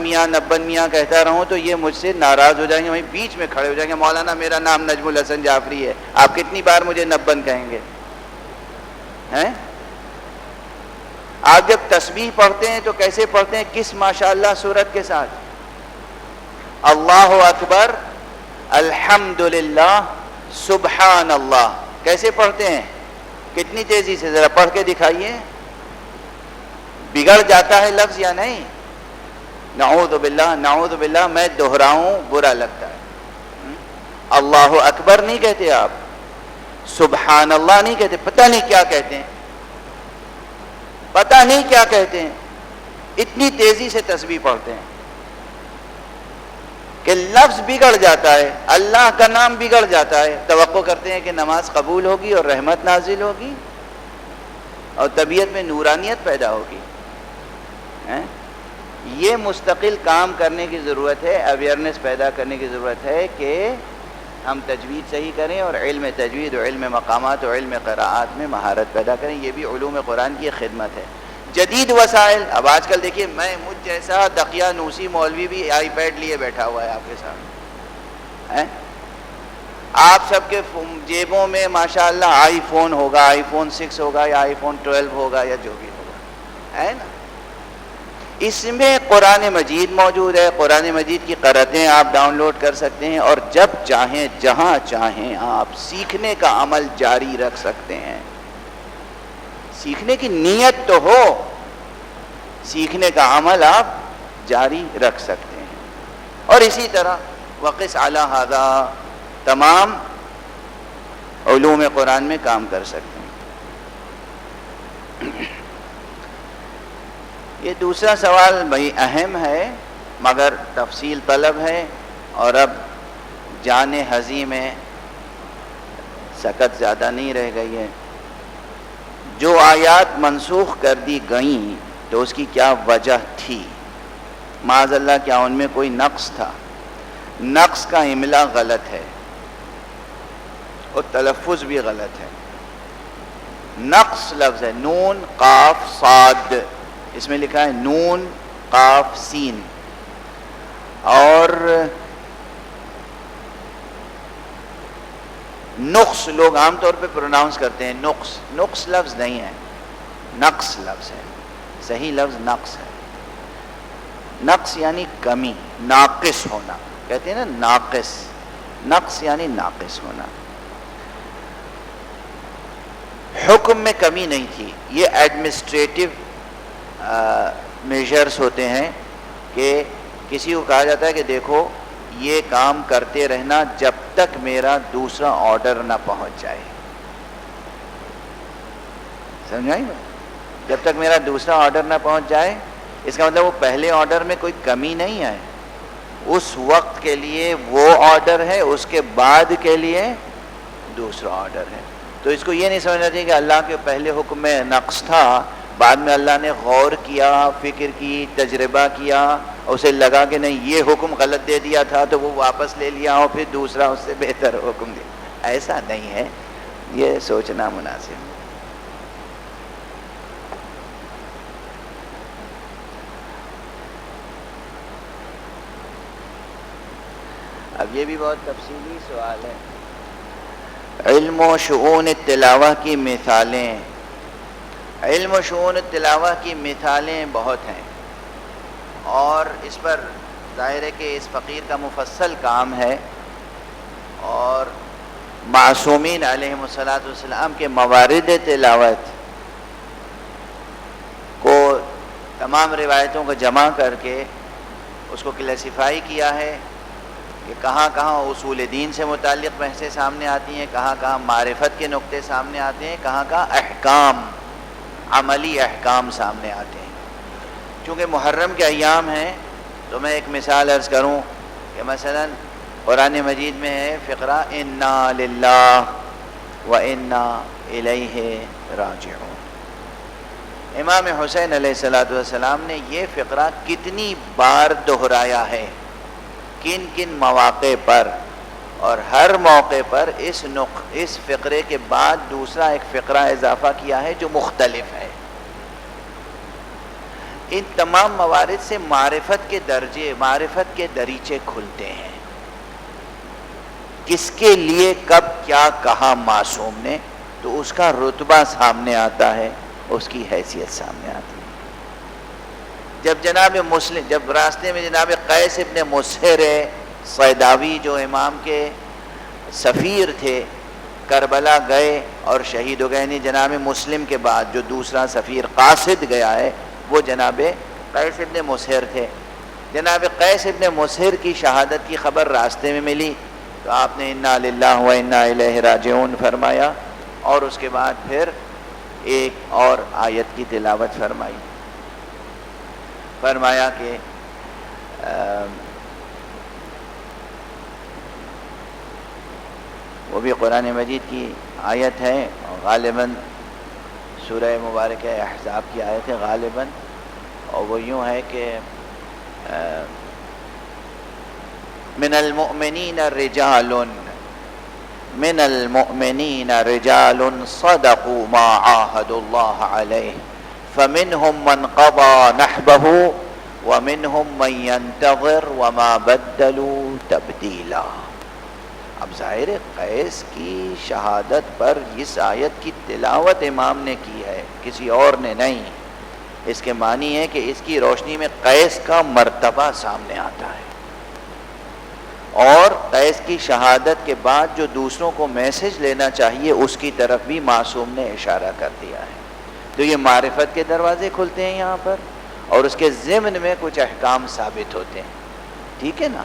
میاں کہتا رہوں تو یہ مجھ سے ناراض ہو جائیں گے، وہیں بیچ میں کھڑے ہو جائیں گے، مولانا میرا نام نجم الحسن جعفری ہے، آپ کتنی بار مجھے نبن کہیں گے؟ ہیں؟ آپ جب تسبیح پڑھتے ہیں تو کیسے پڑھتے ہیں؟ کس ماشاءاللہ صورت کے ساتھ؟ اللہ اکبر، الحمدللہ، سبحان اللہ. کیسے پڑھتے ہیں؟ کتنی تیزی سے؟ ذرا پڑھ کے دکھائیے. بگڑ جاتا ہے لفظ یا نہیں؟ نعوذ باللہ. میں دہراؤں برا لگتا ہے. اللہ اکبر نہیں کہتے آپ، سبحان اللہ نہیں کہتے، پتہ نہیں کیا کہتے ہیں، پتہ نہیں کیا کہتے ہیں، اتنی تیزی سے تسبیح پڑھتے ہیں کہ لفظ بگڑ جاتا ہے، اللہ کا نام بگڑ جاتا ہے. توقع کرتے ہیں کہ نماز قبول ہوگی اور رحمت نازل ہوگی اور طبیعت میں نورانیت پیدا ہوگی. یہ مستقل کام کرنے کی ضرورت ہے، اویئرنیس پیدا کرنے کی ضرورت ہے کہ ہم تجوید صحیح کریں اور علم تجوید و علم مقامات و علم قراءات میں مہارت پیدا کریں. یہ بھی علوم قرآن کی خدمت ہے. جدید وسائل، اب آج کل دیکھیے مجھ جیسا دقیانوسی مولوی بھی آئی پیڈ لیے بیٹھا ہوا ہے آپ کے سامنے. آپ سب کے جیبوں میں ماشاءاللہ آئی فون ہوگا، آئی فون 6 ہوگا یا آئی فون 12 ہوگا یا جو بھی ہوگا، ہے نا. اس میں قرآن مجید موجود ہے، قرآن مجید کی قرأتیں آپ ڈاؤن لوڈ کر سکتے ہیں اور جب چاہیں جہاں چاہیں آپ سیکھنے کا عمل جاری رکھ سکتے ہیں. سیکھنے کی نیت تو ہو، سیکھنے کا عمل آپ جاری رکھ سکتے ہیں. اور اسی طرح وقس علی ھذا، تمام علوم قرآن میں کام کر سکتے ہیں. یہ دوسرا سوال بھائی اہم ہے مگر تفصیل طلب ہے اور اب جان ہزی میں سکت زیادہ نہیں رہ گئی ہے. جو آیات منسوخ کر دی گئیں تو اس کی کیا وجہ تھی؟ معاذ اللہ کیا ان میں کوئی نقص تھا؟ نقص کا املا غلط ہے اور تلفظ بھی غلط ہے. نقص لفظ ہے نون قاف صاد، اس میں لکھا ہے نون قاف سین، اور نقص لوگ عام طور پہ پروناؤنس کرتے ہیں نقص. نقص لفظ نہیں ہے، نقص لفظ ہے. صحیح لفظ نقص ہے. نقص یعنی کمی، ناقص ہونا کہتے ہیں نا، ناقص. نقص یعنی ناقص ہونا. حکم میں کمی نہیں تھی. یہ ایڈمنسٹریٹو میجرز ہوتے ہیں کہ کسی کو کہا جاتا ہے کہ دیکھو یہ کام کرتے رہنا جب تک میرا دوسرا آرڈر نہ پہنچ جائے. سمجھائیں گے؟ جب تک میرا دوسرا آرڈر نہ پہنچ جائے، اس کا مطلب وہ پہلے آرڈر میں کوئی کمی نہیں ہے، اس وقت کے لیے وہ آرڈر ہے، اس کے بعد کے لیے دوسرا آرڈر ہے. تو اس کو یہ نہیں سمجھنا چاہیے کہ اللہ کے پہلے حکم میں نقص تھا، بعد میں اللہ نے غور کیا، فکر کی، تجربہ کیا، اسے لگا کہ نہیں یہ حکم غلط دے دیا تھا تو وہ واپس لے لیا اور پھر دوسرا اس سے بہتر حکم دیا. ایسا نہیں ہے، یہ سوچنا مناسب ہے. اب یہ بھی بہت تفصیلی سوال ہے. علم و شؤون التلاوہ کی مثالیں. علم و شؤون التلاوہ کی مثالیں بہت ہیں اور اس پر ظاہر ہے کہ اس فقیر کا مفصل کام ہے، اور معصومین علیہم الصلاۃ والسلام کے موارد تلاوت کو تمام روایتوں کو جمع کر کے اس کو کلیسیفائی کیا ہے کہ کہاں کہاں اصول دین سے متعلق بحثیں سامنے آتی ہیں، کہاں کہاں معرفت کے نقطے سامنے آتے ہیں، کہاں کہاں احکام، عملی احکام سامنے آتے ہیں. چونکہ محرم کے ایام ہیں تو میں ایک مثال عرض کروں کہ مثلا قرآن مجید میں ہے فقرہ انا للہ و انا الیہ راجعون. امام حسین علیہ الصلاۃ والسلام نے یہ فقرہ کتنی بار دہرایا ہے، کن کن مواقع پر، اور ہر موقع پر اس فقرے کے بعد دوسرا ایک فقرہ اضافہ کیا ہے جو مختلف ہے. ان تمام موارد سے معرفت کے درجے، معرفت کے دریچے کھلتے ہیں. کس کے لیے کب کیا کہا معصوم نے، تو اس کا رتبہ سامنے آتا ہے، اس کی حیثیت سامنے آتی ہے. جب راستے میں جناب قیس ابن مسہر صیداوی جو امام کے سفیر تھے کربلا گئے اور شہید ہو گئے، یعنی جناب مسلم کے بعد جو دوسرا سفیر قاصد گیا ہے وہ جناب قیس ابن مسہر تھے. جناب قیس ابن مسہر کی شہادت کی خبر راستے میں ملی تو آپ نے انا للہ و انا الیہ راجعون فرمایا، اور اس کے بعد پھر ایک اور آیت کی تلاوت فرمائی. فرمایا کہ وہ بھی قرآن مجید کی آیت ہے، غالباً سورہ مبارکہ احزاب کی آیت ہے غالباً، اور وہ یوں ہے کہ من المؤمنین رجال صدقوا ما عاهدوا الله عليه فمنهم من قضى نحبه ومنهم من ينتظر وما بدلوا تبدیلا. اب ظاہر قیس کی شہادت پر اس آیت کی تلاوت امام نے کی ہے، کسی اور نے نہیں. اس کے معنی ہے کہ اس کی روشنی میں قیس کا مرتبہ سامنے آتا ہے، اور قیس کی شہادت کے بعد جو دوسروں کو میسج لینا چاہیے اس کی طرف بھی معصوم نے اشارہ کر دیا ہے. تو یہ معرفت کے دروازے کھلتے ہیں یہاں پر، اور اس کے ضمن میں کچھ احکام ثابت ہوتے ہیں. ٹھیک ہے نا؟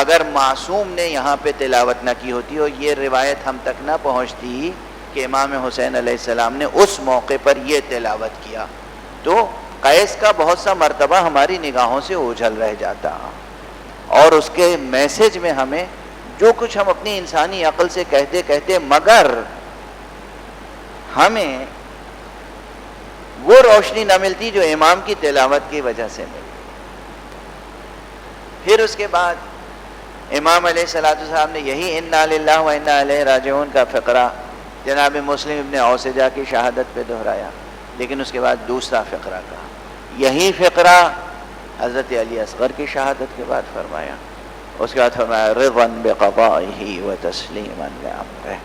اگر معصوم نے یہاں پہ تلاوت نہ کی ہوتی اور یہ روایت ہم تک نہ پہنچتی کہ امام حسین علیہ السلام نے اس موقع پر یہ تلاوت کیا، تو قیس کا بہت سا مرتبہ ہماری نگاہوں سے اوجھل رہ جاتا، اور اس کے میسج میں ہمیں جو کچھ ہم اپنی انسانی عقل سے کہتے کہتے مگر ہمیں وہ روشنی نہ ملتی جو امام کی تلاوت کی وجہ سے ملی. پھر اس کے بعد امام علیہ السلام نے یہی انا للہ و انا الیہ راجعون کا فقرہ جناب مسلم ابن اوسجہ کی شہادت پہ دہرایا، لیکن اس کے بعد دوسرا فقرہ کہا. یہی فقرہ حضرت علی اصغر کی شہادت کے بعد فرمایا. اس کے بعد فرمایا رضا بقضائہ و تسلیما لامرہ.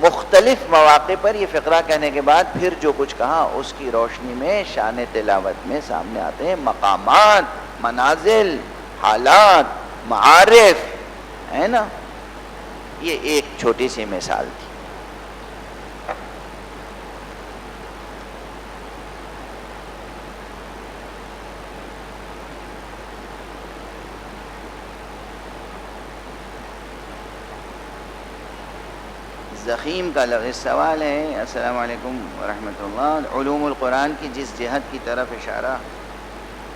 مختلف مواقع پر یہ فقرہ کہنے کے بعد پھر جو کچھ کہا اس کی روشنی میں شان تلاوت میں سامنے آتے ہیں مقامات، منازل، حالات، معارف، ہے نا. یہ ایک چھوٹی سی مثال تھی. زخیم کا لفظ سوال ہے. السلام علیکم ورحمۃ اللہ. علوم القرآن کی جس جہت کی طرف اشارہ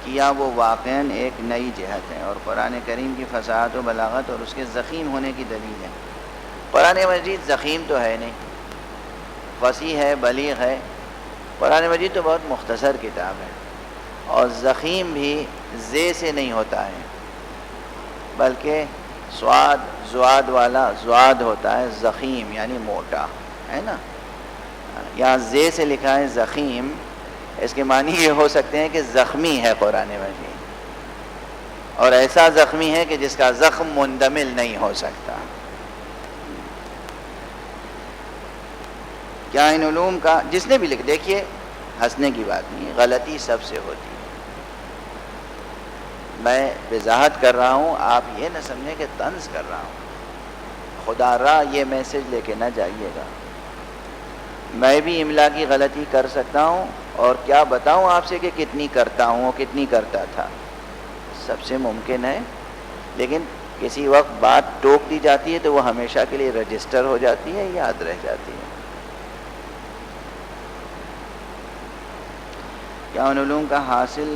کیا وہ واقعاً ایک نئی جہت ہے، اور قرآن کریم کی فصاحت و بلاغت اور اس کے زخیم ہونے کی دلیل ہے. قرآن مجید زخیم تو ہے نہیں، فصیح ہے، بلیغ ہے. قرآن مجید تو بہت مختصر کتاب ہے، اور زخیم بھی زے سے نہیں ہوتا ہے، بلکہ سواد زواد والا زواد ہوتا ہے. زخیم یعنی موٹا، ہے نا. یہاں زے سے لکھا ہے زخیم، اس کے معنی یہ ہو سکتے ہیں کہ زخمی ہے قرآن مجید، اور ایسا زخمی ہے کہ جس کا زخم مندمل نہیں ہو سکتا. کیا ان علوم کا جس نے بھی لکھ، دیکھیے ہنسنے کی بات نہیں، غلطی سب سے ہوتی ہے. میں وضاحت کر رہا ہوں، آپ یہ نہ سمجھیں کہ طنز کر رہا ہوں. خدا را یہ میسج لے کے نہ جائیے گا. میں بھی املا کی غلطی کر سکتا ہوں، اور کیا بتاؤں آپ سے کہ کتنی کرتا ہوں، کتنی کرتا تھا، سب سے ممکن ہے. لیکن کسی وقت بات ٹوک دی جاتی ہے تو وہ ہمیشہ کے لیے رجسٹر ہو جاتی ہے، یاد رہ جاتی ہے. کیا ان علوم کا حاصل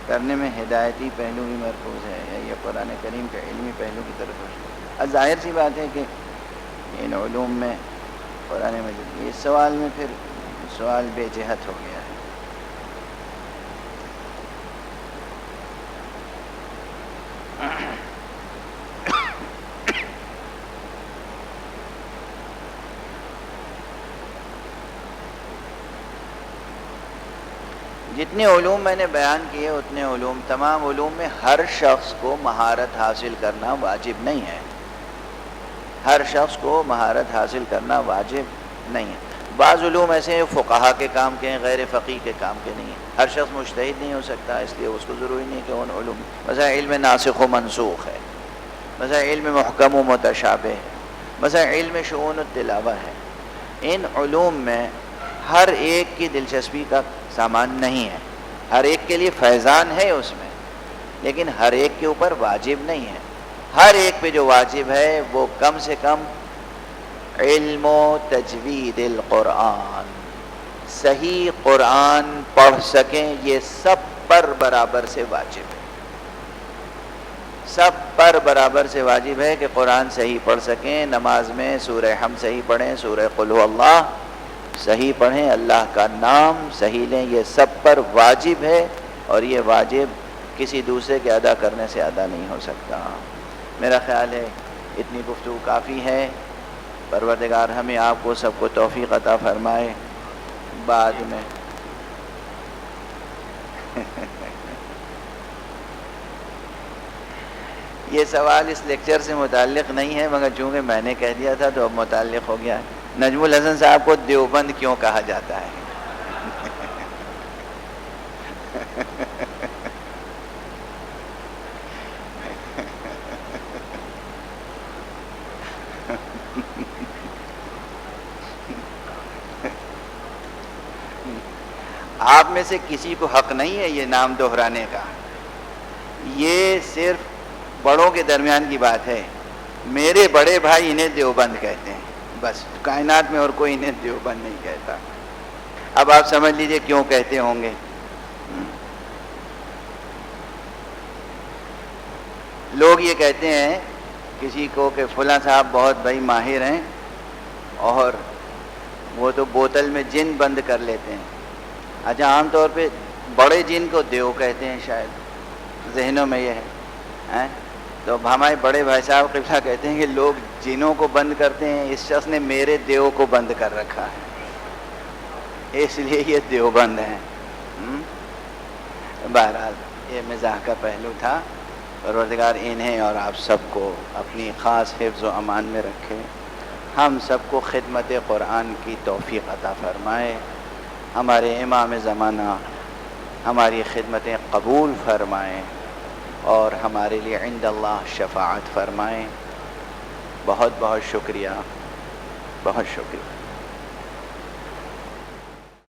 کرنے میں ہدایتی پہلو بھی مرکوز ہے، یا یہ قرآن کریم کے علمی پہلو کی طرف ہے؟ ظاہر سی بات ہے کہ ان علوم میں قرآن مجید، اس سوال میں پھر سوال بے جہت ہو گیا ہے. جتنے علوم میں نے بیان کیے اتنے علوم، تمام علوم میں ہر شخص کو مہارت حاصل کرنا واجب نہیں ہے. ہر شخص کو مہارت حاصل کرنا واجب نہیں ہے. بعض علوم ایسے ہیں فقہا کے کام کے ہیں، غیر فقیہ کے کام کے نہیں ہیں. ہر شخص مجتہد نہیں ہو سکتا، اس لیے اس کو ضروری نہیں کہ ان علوم، مثلا علم ناسخ و منسوخ ہے، مثلا علم محکم و متشابہ ہے، مثلا علم شؤون التلاوہ ہے. ان علوم میں ہر ایک کی دلچسپی کا سامان نہیں ہے، ہر ایک کے لیے فیضان ہے اس میں، لیکن ہر ایک کے اوپر واجب نہیں ہے. ہر ایک پہ جو واجب ہے وہ کم سے کم علم و تجوید القرآن، صحیح قرآن پڑھ سکیں، یہ سب پر برابر سے واجب ہے. سب پر برابر سے واجب ہے کہ قرآن صحیح پڑھ سکیں. نماز میں سورہ حمد صحیح پڑھیں، سورہ قل هو اللہ صحیح پڑھیں، اللہ کا نام صحیح لیں. یہ سب پر واجب ہے، اور یہ واجب کسی دوسرے کے ادا کرنے سے ادا نہیں ہو سکتا. میرا خیال ہے اتنی گفتگو کافی ہے. پروردگار ہمیں آپ کو سب کو توفیق عطا فرمائے. بعد میں یہ سوال اس لیکچر سے متعلق نہیں ہے، مگر چونکہ میں نے کہہ دیا تھا تو اب متعلق ہو گیا. نجم الحسن صاحب کو دیوبند کیوں کہا جاتا ہے؟ آپ میں سے کسی کو حق نہیں ہے یہ نام دہرانے کا. یہ صرف بڑوں کے درمیان کی بات ہے. میرے بڑے بھائی انہیں دیوبند کہتے ہیں، بس کائنات میں اور کوئی انہیں دیوبند نہیں کہتا. اب آپ سمجھ لیجئے کیوں کہتے ہوں گے. لوگ یہ کہتے ہیں کسی کو کہ فلاں صاحب بہت بھائی ماہر ہیں، اور وہ تو بوتل میں جن بند کر لیتے ہیں. اچھا، عام طور پہ بڑے جن کو دیو کہتے ہیں، شاید ذہنوں میں یہ ہے. تو ہمارے بڑے بھائی صاحب قبلہ کہتے ہیں کہ لوگ جنوں کو بند کرتے ہیں، اس شخص نے میرے دیو کو بند کر رکھا ہے، اس لیے یہ دیوبند ہیں. بہرحال یہ مزاح کا پہلو تھا. پروردگار انہیں اور آپ سب کو اپنی خاص حفظ و امان میں رکھے. ہم سب کو خدمت قرآن کی توفیق عطا فرمائے. ہمارے امام زمانہ ہماری خدمتیں قبول فرمائیں اور ہمارے لیے عند اللہ شفاعت فرمائیں. بہت بہت شکریہ، بہت شکریہ.